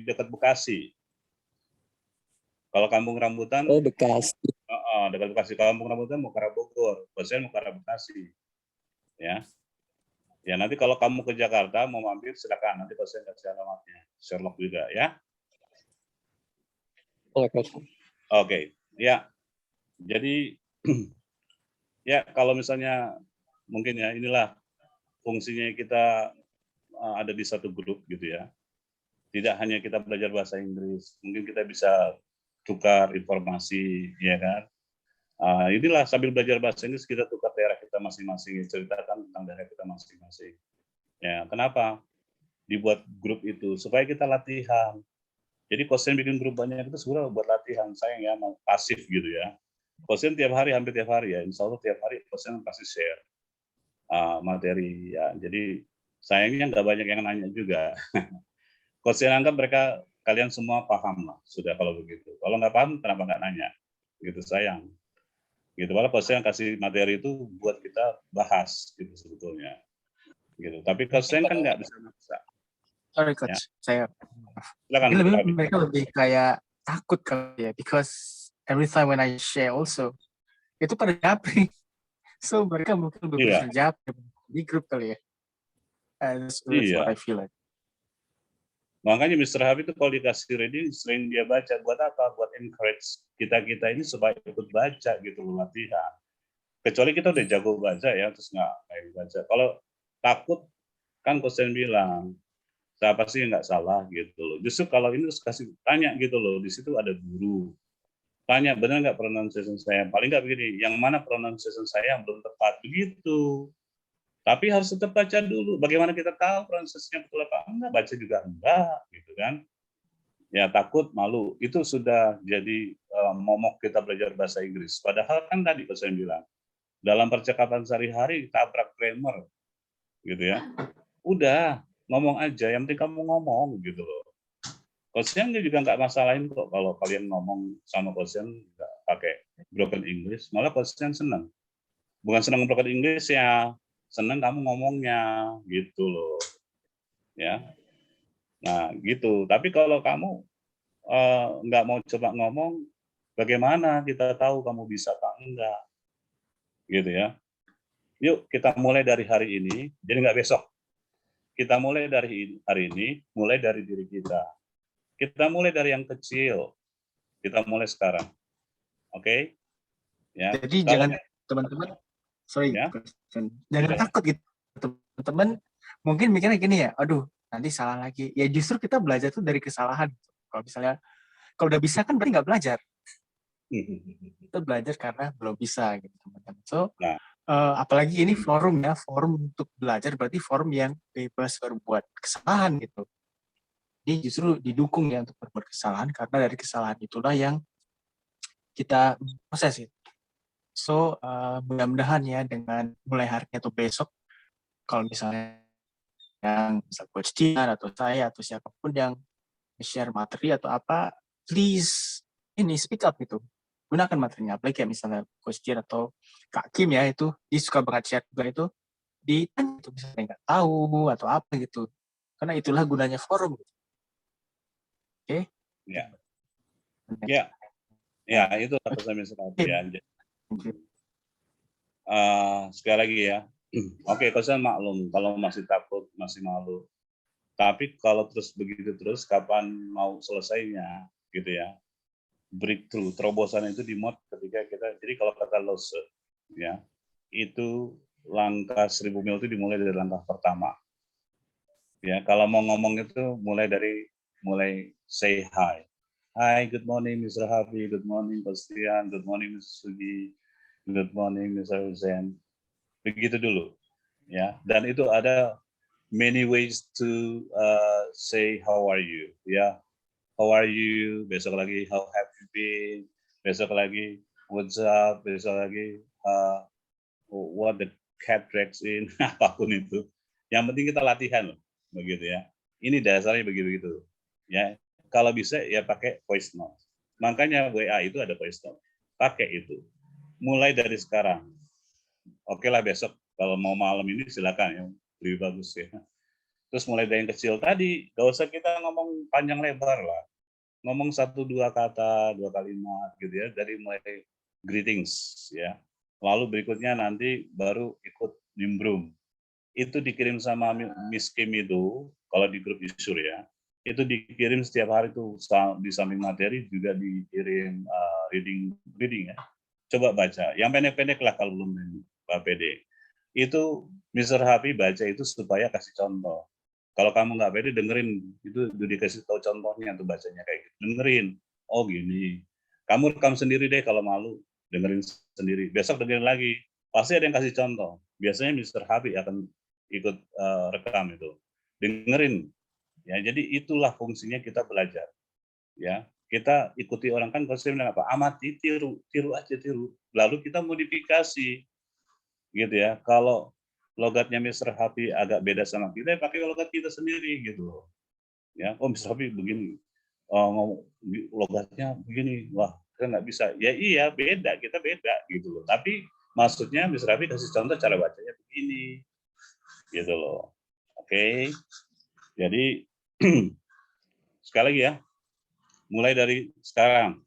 dekat Bekasi. Kalau Kampung Rambutan. Oh, Bekasi. Dekat Bekasi. Kampung Rambutan mau ke arah Bogor, pasien mau ke arah Bekasi. Ya. Ya nanti kalau kamu ke Jakarta mau mampir silakan, nanti pasien kasih alamatnya. Sherlock juga ya. Oke. Ya. Jadi ya kalau misalnya mungkin ya inilah fungsinya kita ada di satu grup gitu ya. Tidak hanya kita belajar bahasa Inggris, mungkin kita bisa tukar informasi, ya kan. Inilah sambil belajar bahasa Inggris kita tukar daerah kita masing-masing, ceritakan tentang daerah kita masing-masing. Ya, kenapa dibuat grup itu supaya kita latihan. Jadi kosen bikin grup banyak itu sebenarnya buat latihan. Sayang ya, pasif gitu ya. Kosen hampir tiap hari ya. Insya Allah tiap hari kosen pasti share materi ya. Jadi sayangnya nggak banyak yang nanya juga. Kosen anggap kalian semua paham lah sudah kalau begitu. Kalau nggak paham kenapa nggak nanya? Gitu sayang. Gitu malah kosen kasih materi itu buat kita bahas gitu sebetulnya. Gitu. Tapi kosen kan nggak bisa maksa. Sorry, Coach. Ya. Saya Mereka lebih kayak takut kali ya, because every time when I share also itu pada japri, so mereka mungkin lebih bisa japri di grup kali ya. That's what I feel like. Makanya Mr. Habib itu kalau dikasih reading sering dia baca, buat apa? Buat encourage kita ini supaya ikut baca gitu loh, latihan. Kecuali kita udah jago baca ya, terus nggak baca. Kalau takut kan kosen bilang, siapa sih nggak salah gitu loh. Justru kalau ini terus kasih tanya gitu loh, di situ ada guru. Tanya benar nggak pronunciation saya? Paling nggak begini, yang mana pronunciation saya yang belum tepat begitu. Tapi harus tetap baca dulu. Bagaimana kita tahu pronunciation-nya betul apa enggak? Baca juga enggak, gitu kan? Ya takut, malu. Itu sudah jadi momok kita belajar bahasa Inggris. Padahal kan tadi saya bilang, dalam percakapan sehari-hari tabrak grammar, gitu ya. Udah, ngomong aja. Yang penting kamu ngomong, gitu loh. Kosen juga nggak masalahin kok kalau kalian ngomong sama kosen nggak pakai broken English. Malah kosen senang. Bukan senang broken English ya, senang kamu ngomongnya gitu loh, ya. Nah gitu. Tapi kalau kamu nggak mau coba ngomong, Bagaimana kita tahu kamu bisa apa enggak? Gitu ya. Yuk kita mulai dari hari ini, jadi nggak besok. Kita mulai dari hari ini, mulai dari diri kita. Kita mulai dari yang kecil. Kita mulai sekarang. Oke? Ya. Jadi Kalau jangan teman-teman, sorry, ya, jangan ya. takut gitu. Teman-teman mungkin mikirnya gini ya, aduh nanti salah lagi. Ya justru kita belajar tuh dari kesalahan. Kalau misalnya, kalau udah bisa kan berarti nggak belajar. Kita belajar karena belum bisa gitu teman-teman. So, Nah, apalagi ini forum ya, forum untuk belajar berarti forum yang bebas berbuat kesalahan gitu. Ini justru didukung ya untuk berbuat kesalahan karena dari kesalahan itulah yang kita proses itu. So, mudah-mudahan ya dengan mulai hari atau besok, kalau misalnya yang bisa Coach Tian atau saya atau siapapun yang share materi atau apa, please ini speak up gitu. Gunakan materinya. Apalagi kayak misalnya Coach Tian atau Kak Kim ya, itu dia suka banget share juga itu, ditanya itu misalnya nggak tahu atau apa gitu. Karena itulah gunanya forum. Oke? ya. Ya. Ya, itu pesan Mr. Happy ya. Sekali lagi ya. Oke, saya maklum kalau masih takut, masih malu. Tapi kalau terus begitu terus, kapan mau selesainya, gitu ya? Breakthrough, terobosan itu di mod ketika kita. Jadi kalau kata Lose, ya, itu langkah 1000 mil itu dimulai dari langkah pertama. Ya, kalau mau ngomong itu mulai say hi. Hi, good morning Mr. Happy, good morning Bastian, good morning Mr. Sugi, good morning Mr. Zen. Begitu dulu, ya. Dan itu ada many ways to say how are you, ya. How are you? Besok lagi how have you been? Besok lagi what's up? Besok lagi what the cat drags in. Apapun itu. Yang penting kita latihan loh, begitu ya. Ini dasarnya begitu-begitu. Ya, kalau bisa ya pakai voice note. Makanya WA itu ada voice note. Pakai itu. Mulai dari sekarang. Oke lah besok kalau mau malam ini silakan ya, lebih bagus ya. Terus mulai dari yang kecil tadi, gak usah kita ngomong panjang lebar lah. Ngomong 1-2 kata, 2 kalimat gitu ya, dari mulai greetings ya. Lalu berikutnya nanti baru ikut nimbrung. Itu dikirim sama Miss Kim itu, kalau di grup Isur ya, itu dikirim setiap hari tuh, di samping materi juga dikirim reading ya. Coba baca, yang pendek-pendek lah kalau belum Pak PD. Itu Mr. Happy baca itu supaya kasih contoh. Kalau kamu nggak pede dengerin, itu dikasih tahu contohnya tuh bacanya kayak gitu. Dengerin, oh gini. Kamu rekam sendiri deh kalau malu, dengerin sendiri. Besok dengerin lagi, pasti ada yang kasih contoh. Biasanya Mr. Happy akan ikut rekam itu. Dengerin, ya. Jadi itulah fungsinya kita belajar, ya. Kita ikuti orang kan kalau saya bilang apa? Amati, tiru aja tiru. Lalu kita modifikasi, gitu ya. Kalau logatnya Mr. Happy agak beda sama kita, pakai logat kita sendiri gitu loh. Ya, oh Mr. Happy begini, logatnya begini, wah kita nggak bisa. Ya iya beda, kita beda gitu loh. Tapi maksudnya Mr. Happy kasih contoh cara bacanya begini, gitu loh. Oke, jadi sekali lagi ya, mulai dari sekarang,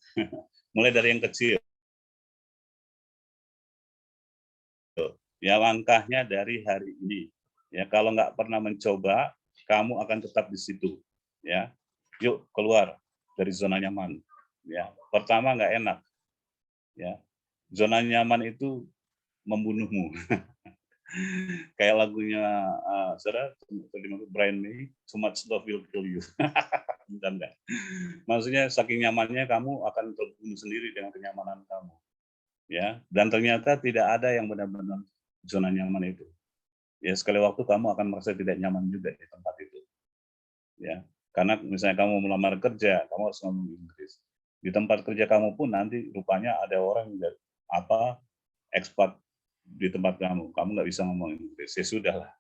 mulai dari yang kecil. Ya langkahnya dari hari ini. Ya kalau nggak pernah mencoba, kamu akan tetap di situ. Ya, yuk keluar dari zona nyaman. Ya, pertama nggak enak. Ya, zona nyaman itu membunuhmu. Kayak lagunya saudara Brian May, too much love will kill you. Enggak. Maksudnya saking nyamannya kamu akan terbunuh sendiri dengan kenyamanan kamu. Ya, dan ternyata tidak ada yang benar-benar zona nyaman itu. Ya sekali waktu kamu akan merasa tidak nyaman juga di tempat itu. Ya, karena misalnya kamu melamar kerja, kamu harus ngomong Inggris. Di tempat kerja kamu pun nanti rupanya ada orang yang expat di tempat kamu nggak bisa ngomong Inggris. Ya sudahlah.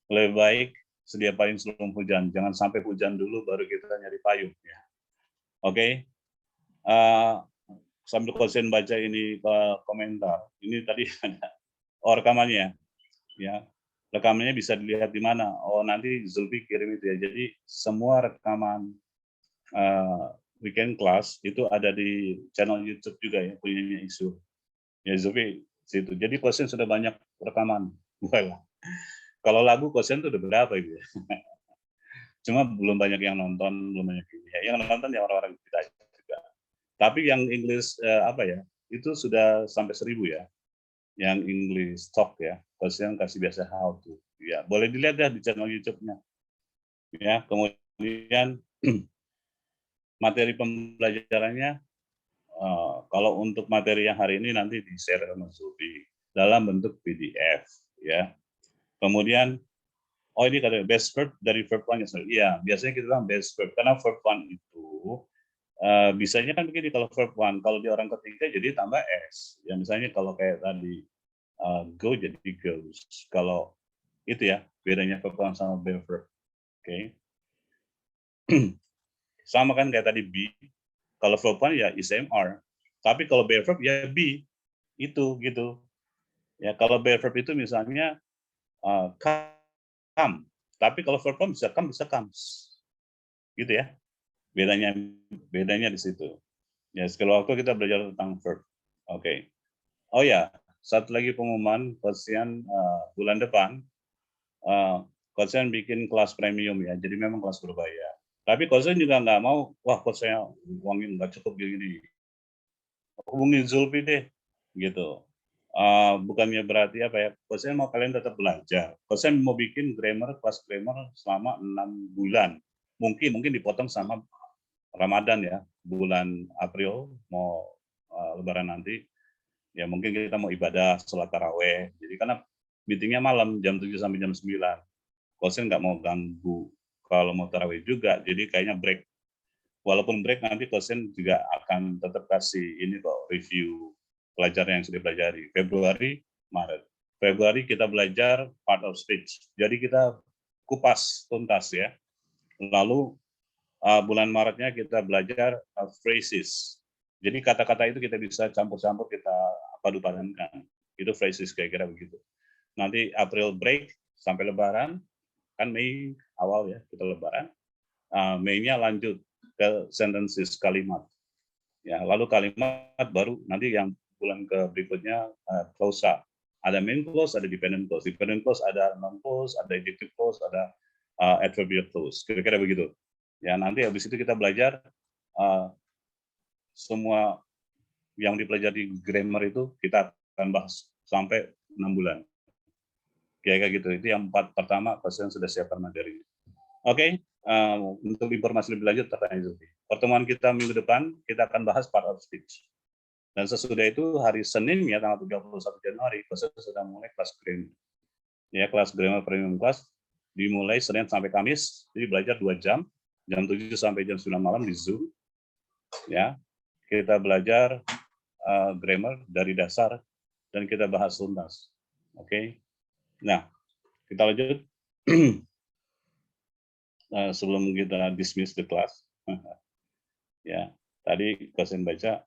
Lebih baik sedia payung sebelum hujan. Jangan sampai hujan dulu baru kita nyari payung. Ya. Oke. Sambil konsen baca ini ke komentar. Ini tadi ada rekamannya. Ya, rekamannya bisa dilihat di mana. Oh nanti Zulfi kirim itu ya. Jadi semua rekaman weekend class itu ada di channel YouTube juga ya, punyanya Isu. Ya Zulfi situ. Jadi Kosen sudah banyak rekaman. Well, kalau lagu Kosen itu udah berapa itu ya? Cuma belum banyak yang nonton, belum banyak ini ya. Yang nonton ya orang-orang kita juga. Tapi yang English apa ya? Itu sudah sampai 1000 ya. Yang English talk ya. Kosen kasih biasa how to. Ya, boleh dilihat ya di channel YouTube-nya. Ya, kemudian materi pembelajarannya kalau untuk materi yang hari ini nanti di-share sama Zulfi dalam bentuk PDF ya. Kemudian ini kata best verb dari verb one. Iya, biasanya kita bilang best verb karena verb one itu bisanya kan begini kalau verb one, kalau di orang ketiga jadi tambah s. Ya misalnya kalau kayak tadi go jadi goes. Kalau itu ya bedanya verb one sama verb. Oke. Sama kan kayak tadi be. Kalau verb one ya is MR. Tapi kalau verb ya be. Itu gitu. Ya kalau verb itu misalnya come. Tapi kalau verb one bisa come bisa comes. Gitu ya. Bedanya di situ. Ya, sekali waktu kita belajar tentang verb. Oke. Oh ya, satu lagi pengumuman Kosen bulan depan Kosen bikin kelas premium ya. Jadi memang kelas berbayar. Tapi Kosen juga nggak mau, wah kok saya uangnya nggak cukup gini. Hubungi Zulfi deh, gitu. Bukannya berarti apa ya, Kosen mau kalian tetap belajar. Kosen mau bikin kelas grammar selama 6 bulan. Mungkin dipotong sama Ramadan ya, bulan April mau Lebaran nanti. Ya mungkin kita mau ibadah, sholat taraweh. Jadi karena meetingnya malam jam 7 sampai jam 9. Kosen nggak mau ganggu kalau mau tarawih juga, jadi kayaknya break. Walaupun break nanti Kosen juga akan tetap kasih ini kok review pelajaran yang sudah dipelajari. Februari, Maret. Februari kita belajar part of speech. Jadi kita kupas tuntas ya. Lalu bulan Maretnya kita belajar phrases. Jadi kata-kata itu kita bisa campur-campur, kita padu-padankan. Itu phrases kira-kira begitu. Nanti April break sampai Lebaran. Kan Mei awal ya kita Lebaran, Mei-nya lanjut ke sentences kalimat, ya lalu kalimat baru nanti yang bulan ke berikutnya clause. Ada main clause, ada dependent clause. Dependent clause ada noun clause, ada adjective clause, ada adverbial clause. Kira-kira begitu. Ya nanti habis itu kita belajar semua yang dipelajari grammar itu kita akan bahas sampai 6 bulan. Kayak gitu. Itu yang 4 pertama Kosen sudah siapkan materi. Oke, untuk informasi lebih lanjut terkait itu. Pertemuan kita minggu depan kita akan bahas part of speech. Dan sesudah itu hari Senin ya tanggal 31 Januari Kosen sudah mulai kelas grammar. Ya kelas grammar premium class dimulai Senin sampai Kamis. Jadi belajar 2 jam 7 sampai jam 9 malam di Zoom. Ya, kita belajar grammar dari dasar dan kita bahas tuntas. Oke. Nah, kita lanjut sebelum kita dismiss the class. Ya, tadi Kosen baca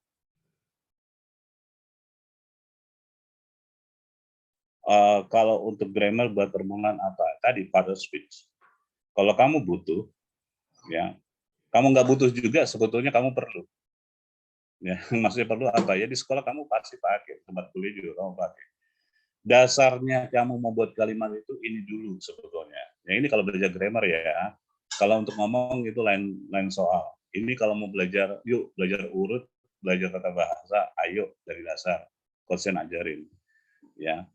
kalau untuk grammar buat permulaan apa? Tadi part of speech. Kalau kamu butuh, ya, kamu nggak butuh juga sebetulnya kamu perlu. Ya, maksudnya perlu apa? Ya di sekolah kamu pasti pakai, tempat kuliah juga kamu pakai. Dasarnya kamu membuat kalimat itu ini dulu sebetulnya. Ya ini kalau belajar grammar ya. Kalau untuk ngomong itu lain soal. Ini kalau mau belajar, yuk belajar urut, belajar tata bahasa, ayo dari dasar. Kosen ajarin. Ya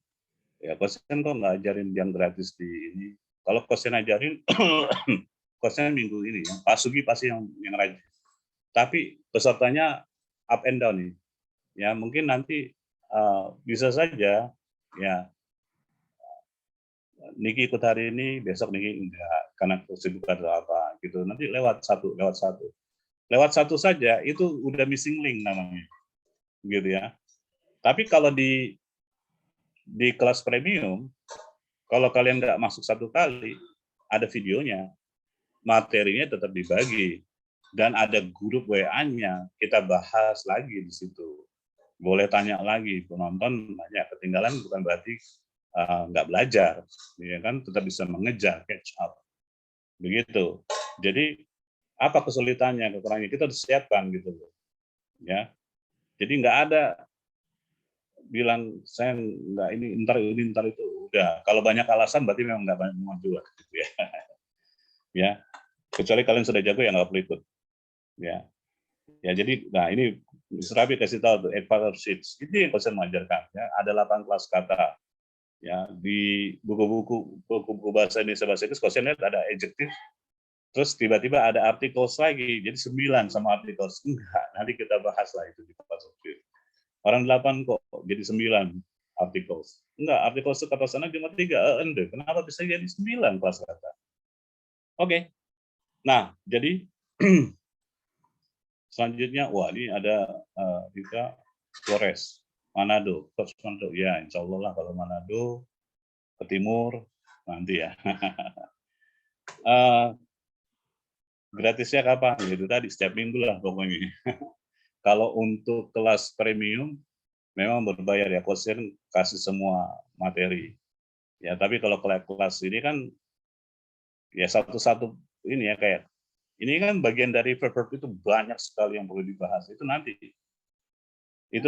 Kosen kok nggak ajarin yang gratis di ini. Kalau Kosen ajarin, Kosen minggu ini ya. Pak Sugi pasti yang rajin. Tapi pesertanya up and down nih. Ya mungkin nanti bisa saja ya Niki ikut hari ini, besok Niki enggak karena kesibukan atau apa gitu. Nanti lewat satu saja itu udah missing link namanya, gitu ya. Tapi kalau di kelas premium, kalau kalian nggak masuk satu kali, ada videonya, materinya tetap dibagi dan ada grup WA-nya, kita bahas lagi di situ. Boleh tanya lagi, penonton banyak ketinggalan bukan berarti nggak belajar, ya kan tetap bisa mengejar, catch up, begitu. Jadi Apa kesulitannya, kekurangannya, kita disiapkan gitu loh. Ya. Jadi nggak ada bilang saya nggak ini ntar itu, udah. Kalau banyak alasan berarti memang nggak banyak maju gitu ya. Ya. Kecuali kalian sudah jago ya nggak perlu ikut. Ya. Ya jadi, nah ini Mr. Rabi kasih tahu tuh, advanced sheets. Itu yang saya mengajarkan. Ya. Ada 8 kelas kata. Ya, di buku-buku bahasa Indonesia, bahasa Inggris, kalau saya lihat ada adjective, terus tiba-tiba ada articles lagi, jadi 9 sama articles. Enggak, nanti kita bahas lah itu di kelas objek. Orang 8 kok jadi 9 articles. Enggak, articles itu kata sana cuma 3, ende. Kenapa bisa jadi 9 kelas kata? Oke. Nah, jadi selanjutnya, wah ini ada juga Flores. Manado, Manado, ya insya Allah lah kalau Manado ke timur nanti ya. Gratisnya kapan? Itu tadi setiap minggu lah pokoknya. Kalau untuk kelas premium memang berbayar ya, konsen kasih semua materi. Ya tapi kalau kelas ini kan ya satu-satu ini ya, kayak ini kan bagian dari verb itu banyak sekali yang perlu dibahas. Itu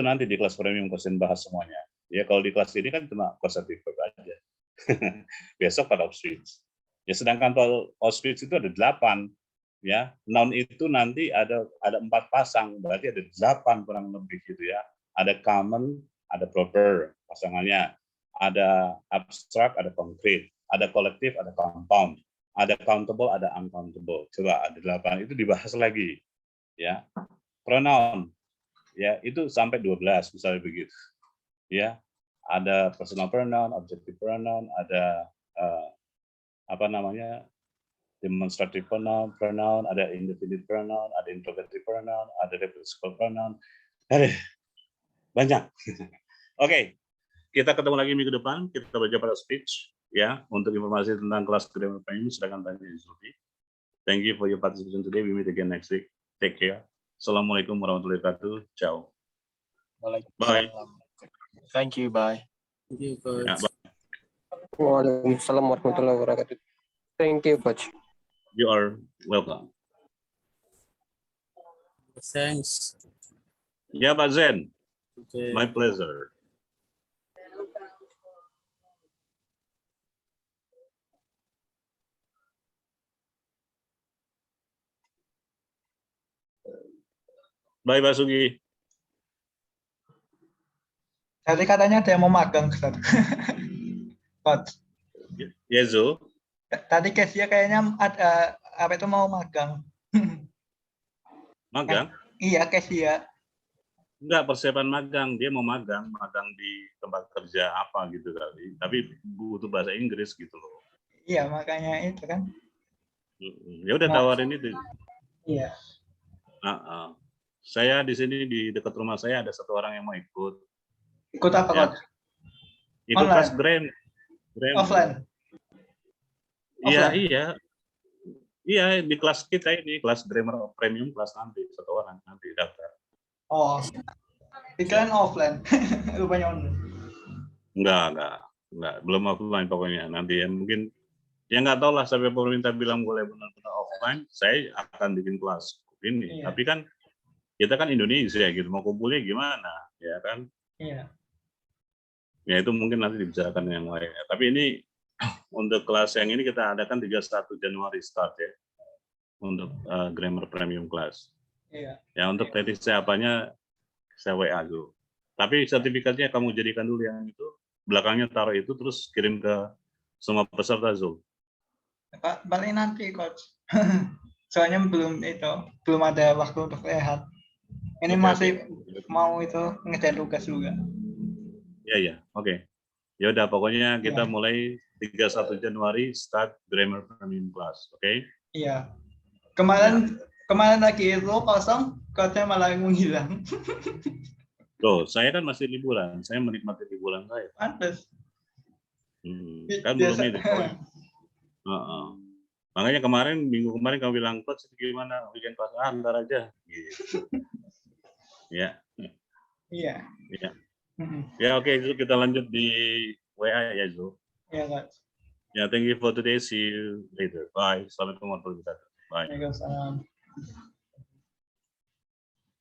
nanti di kelas premium konsen bahas semuanya. Ya kalau di kelas ini kan cuma konseptif verb aja. Besok pada Auschwitz. Ya sedangkan kalau Auschwitz itu ada 8. Ya, noun itu nanti ada 4 pasang, berarti ada 8 kurang lebih gitu ya. Ada common, ada proper pasangannya, ada abstrak, ada konkret, ada kolektif, ada compound, ada countable, ada uncountable. Coba ada 8 itu dibahas lagi. Ya. Pronoun. Ya, itu sampai 12 misalnya begitu. Ya. Ada personal pronoun, objective pronoun, ada demonstrative pronoun, ada indefinite pronoun, ada interrogative pronoun, ada replaceable pronoun, ada banyak. Oke, kita ketemu lagi minggu depan. Kita baca pada speech ya. Untuk informasi tentang kelas grammar premium silakan tanya Zulfi. Thank you for your participation today. We meet again next week. Take care. Assalamualaikum warahmatullahi wabarakatuh. Ciao. Bye. Thank you. Bye. Thank you, Coach. Ya, bye. Waalaikumsalam warahmatullahi wabarakatuh. Thank you, Coach. You are welcome. Thanks. Ya, Pak Zen. Okay. My pleasure. Bye, Pak Sugi. Tadi katanya ada yang mau magang, Ustaz. Coach. Yezo. Tadi Kesia kayaknya ada apa itu mau magang. Magang? Iya, Kesia. Enggak, persiapan magang. Dia mau magang di tempat kerja apa gitu kali. Tapi butuh bahasa Inggris gitu loh. Iya, makanya itu kan. Ya udah tawarin itu. Iya. Saya di sini di dekat rumah saya ada 1 orang yang mau ikut. Ikut apa, Ya. Coach? Ikut Online? kelas grammar. Offline? Iya. Iya, di kelas kita ini, kelas grammar premium, kelas nanti 1 orang nanti daftar. Oh. Iklan offline. Rupanya online. Enggak. Belum offline pokoknya. Nanti ya mungkin ya nggak tahu lah sampai pemerintah bilang boleh benar-benar offline, saya akan bikin kelas ini. Iya. Tapi kan kita kan Indonesia gitu, mau kumpulnya gimana, ya kan? Iya. Ya itu mungkin nanti dibicarakan yang lain. Tapi ini untuk kelas yang ini kita adakan 31 Januari start ya, untuk grammar premium class. Iya. Ya untuk teknis apanya saya WA dulu. Tapi sertifikatnya kamu jadikan dulu yang itu, belakangnya taruh itu terus kirim ke semua peserta Zoom. Pak, balik nanti, Coach. Soalnya belum ada waktu untuk rehat. Ini masih mau itu ngejar tugas juga. Iya. Oke. Ya udah pokoknya kita mulai 31 Januari start grammar premium class, oke? Iya. Kemarin lagi itu kosong, coachnya malah menghilang. Loh, saya kan masih liburan. Saya menikmati liburan saya. Pantes. Kan belum itu. Makanya minggu kemarin kamu bilang, Coach gimana weekend kelas? Ntar aja. Gitu. Ya. Iya. Ya oke, kita lanjut di WA ya, Zul. Iya, Coach. Ya, thank you for today. See you later. Bye. Assalamualaikum warahmatullahi wabarakatuh. Bye. Waalaikumsalam.